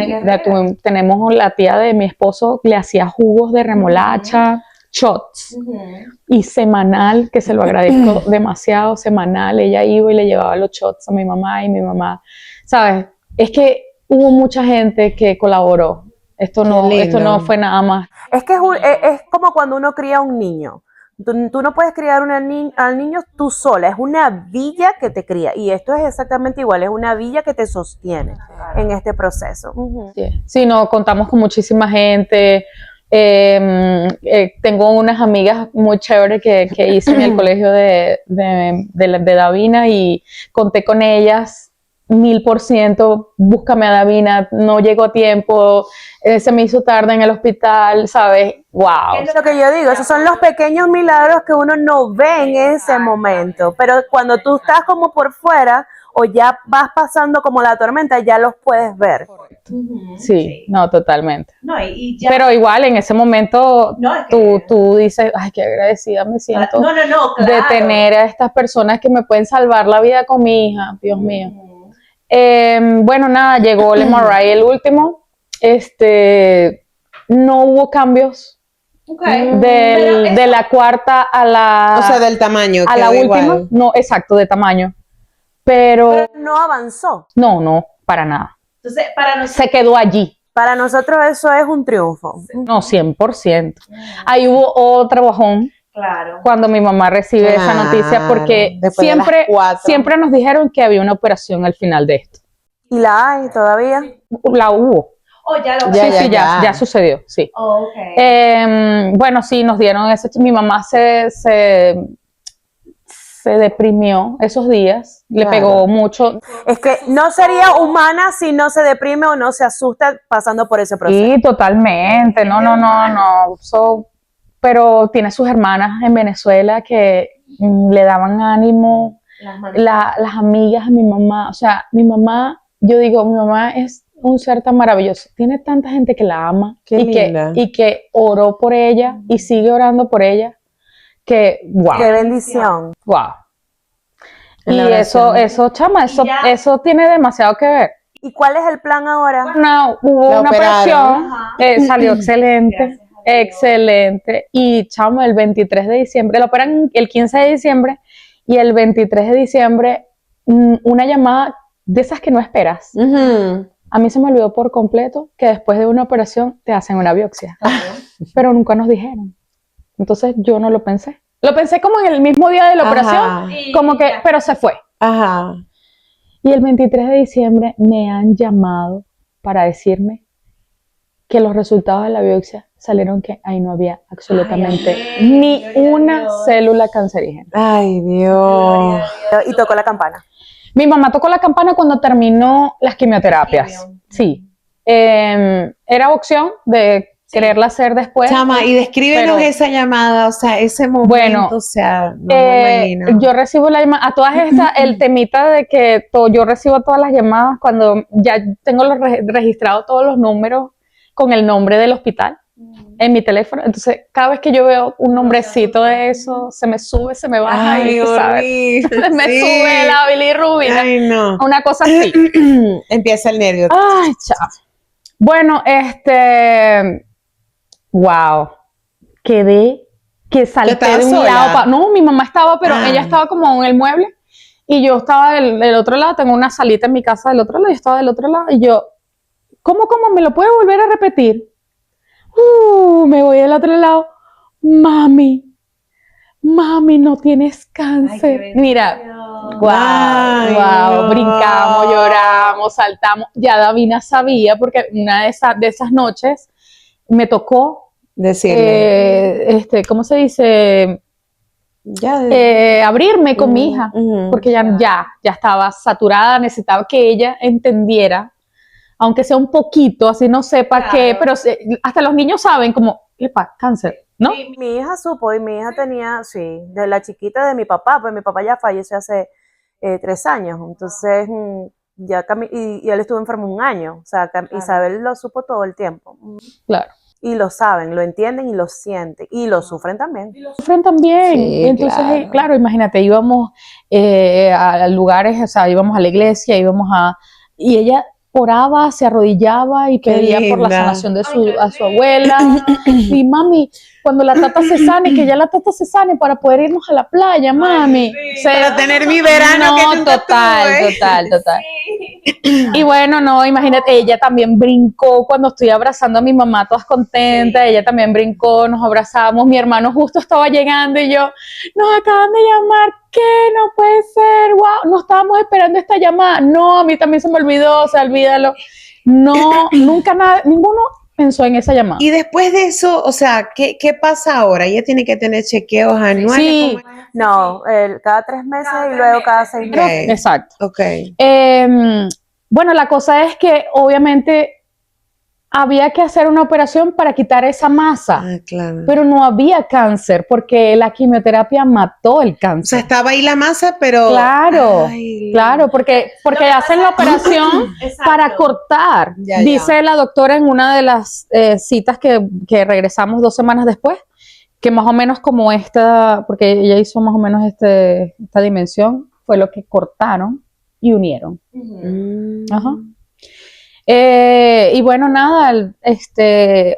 tenemos la tía de mi esposo, le hacía jugos de remolacha, shots, y semanal, que se lo agradezco demasiado, semanal, ella iba y le llevaba los shots a mi mamá, y mi mamá, ¿sabes? Es que hubo mucha gente que colaboró. Esto no fue nada más. Es que es como cuando uno cría a un niño. Tú no puedes criar al niño tú sola, es una villa que te cría. Y esto es exactamente igual, es una villa que te sostiene en este proceso. Sí, no, contamos con muchísima gente. Tengo unas amigas muy chéveres que hice en el colegio de Davina y conté con ellas. 1000%, búscame a Davina, no llegó a tiempo, se me hizo tarde en el hospital, ¿sabes? ¡Wow! Es lo que yo digo, esos son los pequeños milagros que uno no ve en ese momento, pero cuando tú estás como por fuera o ya vas pasando como la tormenta, ya los puedes ver. Sí, no, totalmente. No, pero igual en ese momento tú dices, ay, qué agradecida me siento claro. de tener a estas personas que me pueden salvar la vida con mi hija, Dios mío. Bueno, nada, llegó el MRI el último, no hubo cambios de la cuarta a la... O sea, del tamaño. A la última, igual. No, exacto, de tamaño. Pero no avanzó. No, para nada. Entonces, se quedó allí. Para nosotros eso es un triunfo. No, 100%. Ahí hubo otro bajón. Claro. Cuando mi mamá recibe esa noticia, porque siempre nos dijeron que había una operación al final de esto. ¿Y la hay todavía? La hubo. Oh, ya sucedió, sí. Oh, okay. Bueno, sí, nos dieron eso. Mi mamá se deprimió esos días, le pegó mucho. Es que no sería humana si no se deprime o no se asusta pasando por ese proceso. Sí, totalmente. No. Pero tiene sus hermanas en Venezuela que le daban ánimo, las amigas de mi mamá, o sea, mi mamá es un ser tan maravilloso, tiene tanta gente que la ama y que oró por ella y sigue orando por ella, que wow. ¡Qué bendición! Wow. Y eso, chama, eso tiene demasiado que ver. ¿Y cuál es el plan ahora? Hubo una operación, salió excelente. Excelente. Y chamo, el 23 de diciembre, lo operan el 15 de diciembre y el 23 de diciembre una llamada de esas que no esperas. A mí se me olvidó por completo que después de una operación te hacen una biopsia, pero nunca nos dijeron. Entonces yo no lo pensé. Lo pensé como en el mismo día de la operación, Ajá. como que, pero se fue. Ajá. Y el 23 de diciembre me han llamado para decirme que los resultados de la biopsia salieron que ahí no había absolutamente ni una célula cancerígena. Ay, Dios. Y tocó la campana. Mi mamá tocó la campana cuando terminó las quimioterapias. Sí. Era opción de quererla hacer después. Chama, y descríbenos pero- esa llamada, o sea, ese momento, Bueno, o sea, no me imagino. Yo recibo la llamada, a todas estas, el temita de que yo recibo todas las llamadas cuando ya tengo registrado todos los números con el nombre del hospital en mi teléfono. Entonces, cada vez que yo veo un nombrecito de eso, se me sube, se me baja Ay, y tú sabes, horrible. me Sí. sube la bilirrubina, Ay, no. una cosa así. Empieza el nervio. Ay, chao. Bueno, wow, quedé que salté ¿Estabas de un sola? lado no, mi mamá estaba, pero Ah. ella estaba como en el mueble y yo estaba del otro lado, tengo una salita en mi casa del otro lado, yo estaba del otro lado y yo, ¿cómo me lo puedes volver a repetir? Me voy del otro lado, mami, no tienes cáncer. Mira, Ay, wow, no. brincamos, lloramos, saltamos. Ya Davina sabía porque una de esas noches me tocó, Decirle. ¿cómo se dice? Ya. Abrirme con mi hija, Ujú. porque ya estaba saturada, necesitaba que ella entendiera, aunque sea un poquito, así no sepa qué, pero hasta los niños saben como, epa, cáncer, ¿no? Mi hija supo y mi hija tenía, sí, de la chiquita de mi papá, pues mi papá ya falleció hace 3 años, entonces y él estuvo enfermo un año, o sea, Isabel lo supo todo el tiempo. Claro. Y lo saben, lo entienden y lo sienten, y lo sufren también. Sufren también. Sí, Entonces, claro. imagínate, íbamos a lugares, o sea, íbamos a la iglesia, y ella oraba, se arrodillaba y Qué pedía por la linda. sanación de a su abuela. Y mami, cuando la tata se sane, que ya la tata se sane para poder irnos a la playa, mami. Para tener mi verano que nunca tuve. Total. Y bueno, no, imagínate, ella también brincó cuando estoy abrazando a mi mamá, todas contentas, ella también brincó, nos abrazamos, mi hermano justo estaba llegando y yo, nos acaban de llamar, ¿qué? No puede ser, wow, no estábamos esperando esta llamada, no, a mí también se me olvidó, o sea, olvídalo, no, nunca nada, ninguno pensó en esa llamada. Y después de eso, o sea, ¿qué pasa ahora? ¿Ella tiene que tener chequeos anuales? Sí. ¿Cómo es? No, cada 3 meses y luego cada 6 Ok. meses. Exacto. Ok. Bueno, la cosa es que obviamente había que hacer una operación para quitar esa masa, Ah, claro. pero no había cáncer porque la quimioterapia mató el O sea, cáncer. estaba ahí la masa, pero... Claro, Ay. claro, porque hacen la operación para cortar. Ya. Dice la doctora en una de las citas que regresamos 2 semanas después, que más o menos como esta, porque ella hizo más o menos esta dimensión, fue lo que cortaron y unieron. Ajá. Y bueno, nada,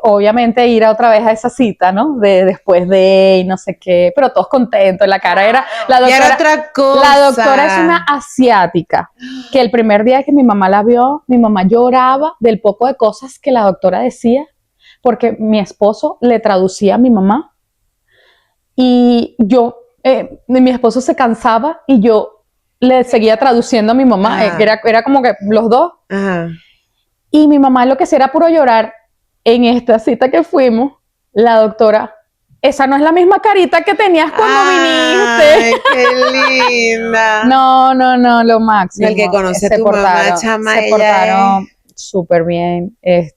obviamente ir otra vez a esa cita, ¿no? Después de y no sé qué, pero todos contentos, la cara era, la Y era doctora, otra cosa. la doctora es una asiática, que el primer día que mi mamá la vio, mi mamá lloraba del poco de cosas que la doctora decía, porque mi esposo le traducía a mi mamá, y mi esposo se cansaba y yo le seguía traduciendo a mi mamá, era como que los dos. Ajá. Y mi mamá lo que hacía era puro llorar. En esta cita que fuimos, la doctora, esa no es la misma carita que tenías cuando viniste. Ay, qué linda. No, lo máximo. El que conoce a tu mamá, chama, se ella portaron súper bien.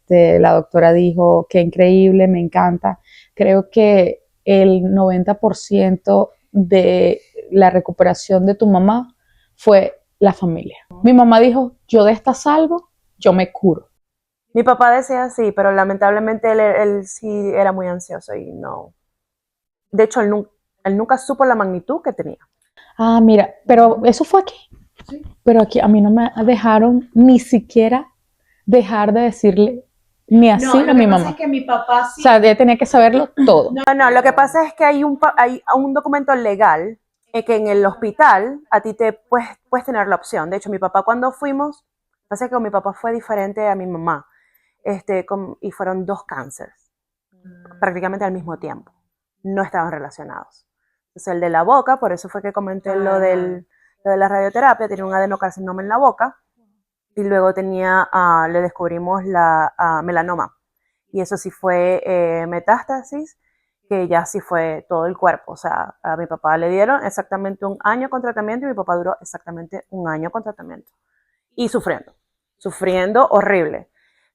La doctora dijo, qué increíble, me encanta. Creo que el 90% de la recuperación de tu mamá fue la familia. Mi mamá dijo, yo de esta salgo, yo me curo. Mi papá decía así, pero lamentablemente él sí era muy ansioso y no. De hecho, él nunca supo la magnitud que tenía. Ah, mira, pero eso fue aquí. Sí. Pero aquí a mí no me dejaron ni siquiera dejar de decirle ni así a mi mamá. Es que mi papá sí. O sea, ella tenía que saberlo todo. No, lo que pasa es que hay un documento legal que en el hospital a ti te puedes tener la opción. De hecho, mi papá cuando fuimos, pasa que con mi papá fue diferente a mi mamá. Y fueron 2 cánceres, prácticamente al mismo tiempo. No estaban relacionados. Entonces el de la boca, por eso fue que comenté lo de la radioterapia, tenía un adenocarcinoma en la boca y luego le descubrimos la melanoma. Y eso sí fue metástasis, que ya sí fue todo el cuerpo. O sea, a mi papá le dieron exactamente 1 año con tratamiento y mi papá duró exactamente 1 año con tratamiento. Y sufriendo horrible.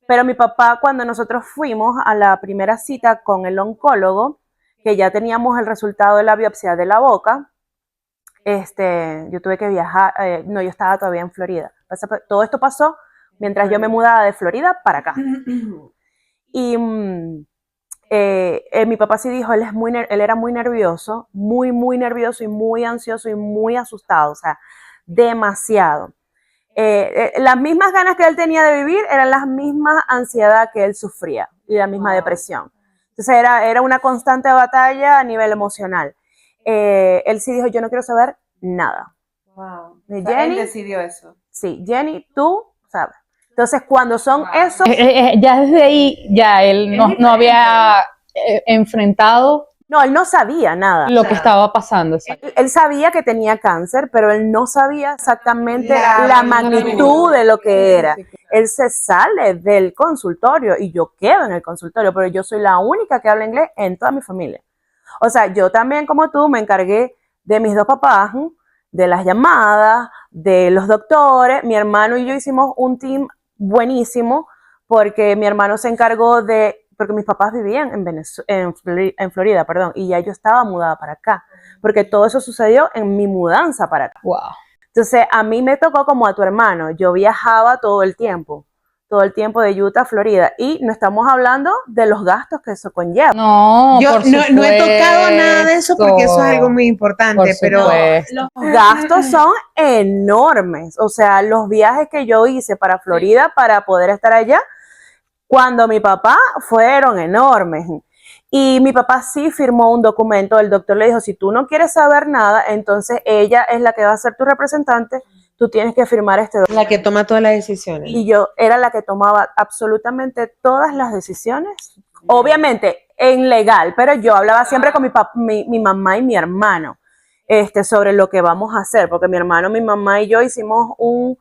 Pero mi papá, cuando nosotros fuimos a la primera cita con el oncólogo, que ya teníamos el resultado de la biopsia de la boca, yo tuve que viajar, yo estaba todavía en Florida. Todo esto pasó mientras yo me mudaba de Florida para acá. Y mi papá sí dijo, él era muy nervioso, muy nervioso y muy ansioso y muy asustado, o sea, demasiado. Las mismas ganas que él tenía de vivir eran las mismas ansiedad que él sufría y la misma depresión. Entonces era una constante batalla a nivel emocional. Él sí dijo, yo no quiero saber nada. Wow. Jenny, él decidió eso. Sí, Jenny, tú sabes. Entonces, cuando son esos... Ya desde ahí, ya él no había enfrentado No, él no sabía nada. lo que estaba pasando. Él sabía que tenía cáncer, pero él no sabía exactamente la magnitud de lo que era. Él se sale del consultorio y yo quedo en el consultorio, pero yo soy la única que habla inglés en toda mi familia. O sea, yo también, como tú, me encargué de mis 2 papás, de las llamadas, de los doctores. Mi hermano y yo hicimos un team buenísimo porque mi hermano se encargó porque mis papás vivían en Florida, y ya yo estaba mudada para acá, porque todo eso sucedió en mi mudanza para acá. Wow. Entonces, a mí me tocó como a tu hermano, yo viajaba todo el tiempo de Utah a Florida, y no estamos hablando de los gastos que eso conlleva. No, Yo por no he tocado nada de eso porque eso es algo muy Por importante, pero supuesto. Los gastos son enormes, o sea, los viajes que yo hice para Florida para poder estar allá, cuando mi papá, fueron enormes. Y mi papá sí firmó un documento, el doctor le dijo, si tú no quieres saber nada, entonces ella es la que va a ser tu representante, tú tienes que firmar este documento. la que toma todas las decisiones. Y yo era la que tomaba absolutamente todas las decisiones, obviamente en legal, pero yo hablaba siempre con mi mamá y mi hermano sobre lo que vamos a hacer, porque mi hermano, mi mamá y yo hicimos un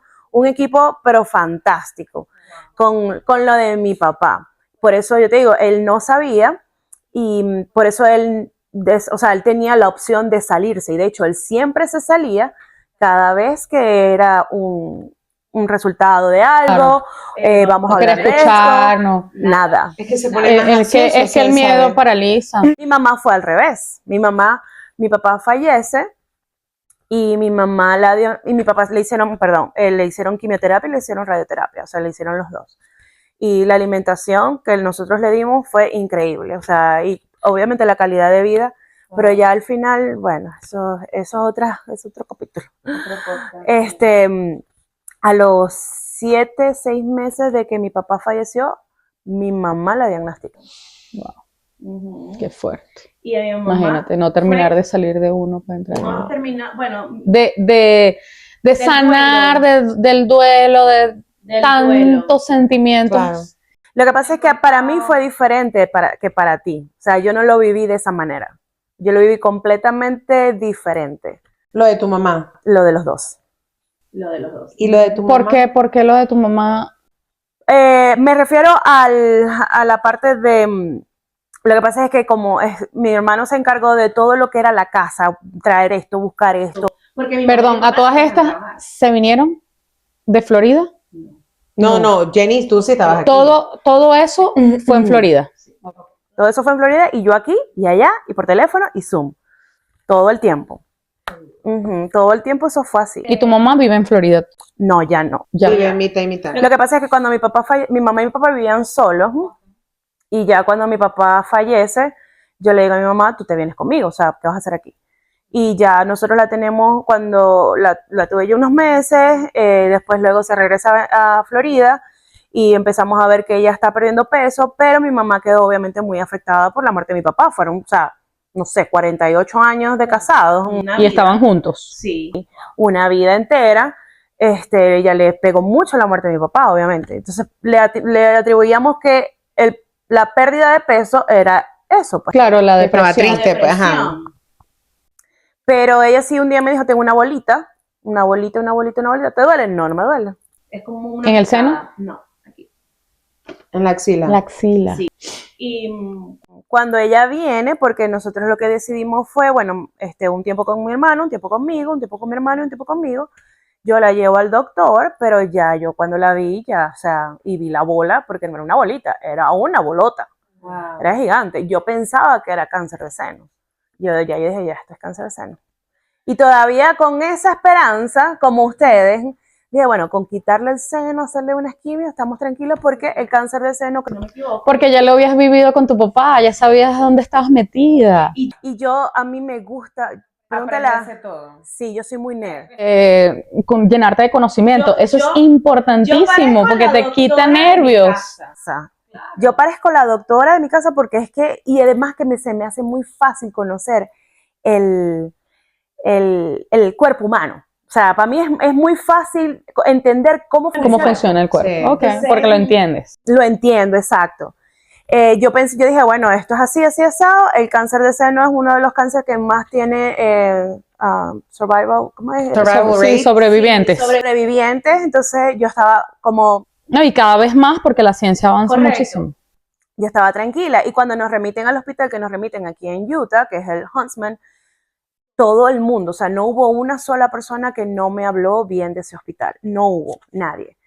equipo, pero fantástico, con lo de mi papá. Por eso yo te digo, él no sabía y por eso él tenía la opción de salirse, y de hecho él siempre se salía cada vez que era un resultado de algo, vamos a hablar de escuchar, esto, no. nada. Es que se pone más ansioso, es que el miedo ¿sabes? paraliza. Mi mamá fue al revés. Mi papá fallece y mi papá le hicieron quimioterapia y le hicieron radioterapia, o sea, le hicieron los dos. Y la alimentación que nosotros le dimos fue increíble, o sea, y obviamente la calidad de vida, pero ya al final, bueno, eso es otro capítulo. A los 7, 6 meses de que mi papá falleció, mi mamá la diagnosticó. Wow. Qué fuerte. Y a mi mamá Imagínate, no terminar de salir de uno para entrar. No termina, bueno, De sanar del duelo, de tantos sentimientos. Claro. lo que pasa es que para mí fue diferente que para ti. O sea, yo no lo viví de esa manera. Yo lo viví completamente diferente. Lo de tu mamá. Lo de los dos. Y lo de tu mamá. ¿Por qué lo de tu mamá? Me refiero a la parte de... Lo que pasa es que mi hermano se encargó de todo lo que era la casa, traer esto, buscar esto. Perdón, ¿a todas estas se vinieron de Florida? No, Jenny, tú sí estabas aquí. Todo eso fue en Florida. Todo eso fue en Florida y yo aquí y allá y por teléfono y Zoom. Todo el tiempo. Todo el tiempo eso fue así. ¿Y tu mamá vive en Florida? No, ya no. Ya. Vive mitad y mitad. Lo que pasa es que cuando mi mamá y mi papá vivían solos, y ya cuando mi papá fallece, yo le digo a mi mamá, tú te vienes conmigo, o sea, ¿qué vas a hacer aquí? Y ya nosotros la tenemos cuando la tuve yo unos meses, después luego se regresa a Florida y empezamos a ver que ella está perdiendo peso, pero mi mamá quedó obviamente muy afectada por la muerte de mi papá. Fueron, o sea, no sé, 48 años de casados. Y estaban juntos. Sí, una vida entera. Ella le pegó mucho la muerte de mi papá, obviamente. Entonces le atribuíamos que la pérdida de peso era eso. Pues. Claro, la Estaba depresión. triste, pues, ajá. Pero ella sí un día me dijo, tengo una bolita, una bolita, una bolita, una bolita. ¿Te duele? No, no me duele. Es como una ¿En el picada. seno? No, aquí. En la axila. La axila. Sí. Y Cuando ella viene, porque nosotros lo que decidimos fue, bueno, un tiempo con mi hermano, un tiempo conmigo, un tiempo con mi hermano y un tiempo conmigo. Yo la llevo al doctor, pero ya yo cuando la vi, ya, o sea, y vi la bola, porque no era una bolita, era una bolota, wow. era gigante. Yo pensaba que era cáncer de seno. Yo dije, ya, esto es cáncer de seno. Y todavía con esa esperanza, como ustedes, dije, bueno, con quitarle el seno, hacerle unas quimios, estamos tranquilos porque el cáncer de seno, que no me equivoco. Porque ya lo habías vivido con tu papá, ya sabías dónde estabas metida. Y yo, a mí me gusta, pregúntale Aprenderse todo. Sí, yo soy muy nerd. Llenarte de conocimiento, eso es importantísimo porque te quita nervios. O sea, yo parezco la doctora de mi casa porque es que, y además que se me hace muy fácil conocer el cuerpo humano. O sea, para mí es muy fácil entender cómo funciona el cuerpo. Sí. Ok, porque lo entiendes. Lo entiendo, exacto. Yo dije, bueno, esto es así, así, asado. El cáncer de seno es uno de los cánceres que más tiene survival, ¿cómo es? Sí, sobrevivientes. Sobrevivientes. Entonces yo estaba como, No, y cada vez más porque la ciencia avanza Correcto. muchísimo. yo estaba tranquila. Y cuando nos remiten al hospital, que nos remiten aquí en Utah, que es el Huntsman, todo el mundo, o sea, no hubo una sola persona que no me habló bien de ese hospital. No hubo, nadie.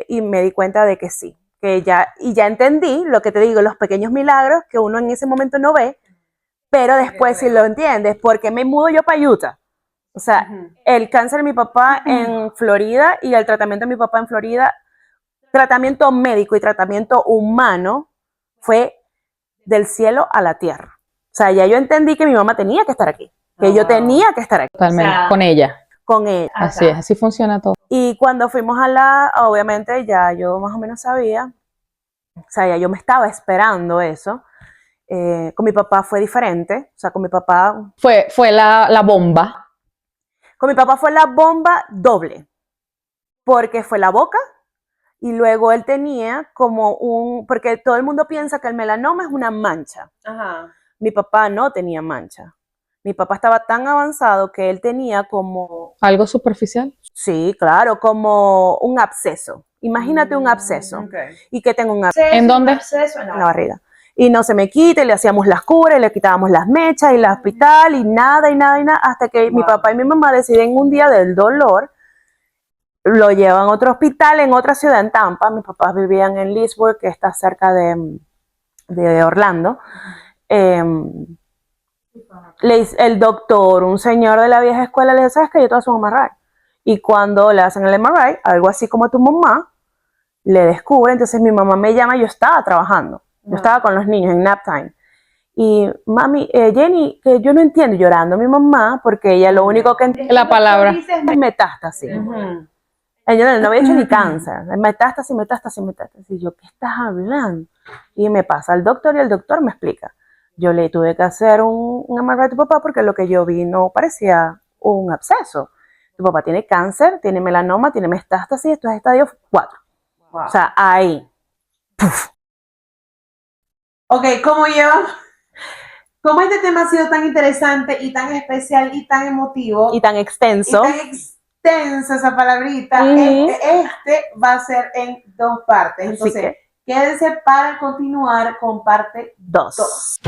Y me di cuenta de que sí, y ya entendí lo que te digo, los pequeños milagros que uno en ese momento no ve, pero después sí lo entiendes, porque me mudo yo para Utah. O sea, el cáncer de mi papá en Florida y el tratamiento de mi papá en Florida, tratamiento médico y tratamiento humano, fue del cielo a la tierra. O sea, ya yo entendí que mi mamá tenía que estar aquí, que yo tenía que estar aquí. Totalmente, O sea, con ella. Con él. Así es, así funciona todo. Y cuando fuimos obviamente ya yo más o menos sabía, o sea, ya yo me estaba esperando eso. Con mi papá fue diferente, o sea, con mi papá Fue la bomba. fue la bomba doble, porque fue la boca y luego él tenía como porque todo el mundo piensa que el melanoma es una mancha. Ajá. Mi papá no tenía mancha. Mi papá estaba tan avanzado que él tenía como, Algo superficial. sí, claro, como un absceso. Imagínate un absceso. Okay. Y que tengo un absceso. ¿En dónde? En la barriga. Y no se me quita, y le hacíamos las curas, y le quitábamos las mechas, y el hospital, y nada, hasta que mi papá y mi mamá deciden un día del dolor, lo llevan a otro hospital en otra ciudad, en Tampa. Mis papás vivían en Leesburg, que está cerca de Orlando. El doctor, un señor de la vieja escuela, le dice, ¿sabes qué? Yo te voy a hacer un MRI. Y cuando le hacen el MRI, algo así como a tu mamá, le descubre. Entonces mi mamá me llama, yo estaba trabajando. Yo estaba con los niños en nap time. Y mami, Jenny, que yo no entiendo, llorando a mi mamá, porque ella lo único que entiende La palabra. es metástasis. Ella no había hecho ni cáncer. Metástasis. Y yo, ¿qué estás hablando? Y me pasa al doctor y el doctor me explica. Yo le tuve que hacer un MRI a tu papá porque lo que yo vi no parecía un absceso. Tu papá tiene cáncer, tiene melanoma, tiene metástasis, esto es estadio 4. Wow. O sea, ahí. Ok, ¿cómo este tema ha sido tan interesante y tan especial y tan emotivo? Y tan extenso. Y tan extensa esa palabrita. Este va a ser en 2 partes. Entonces, quédense para continuar con parte 2.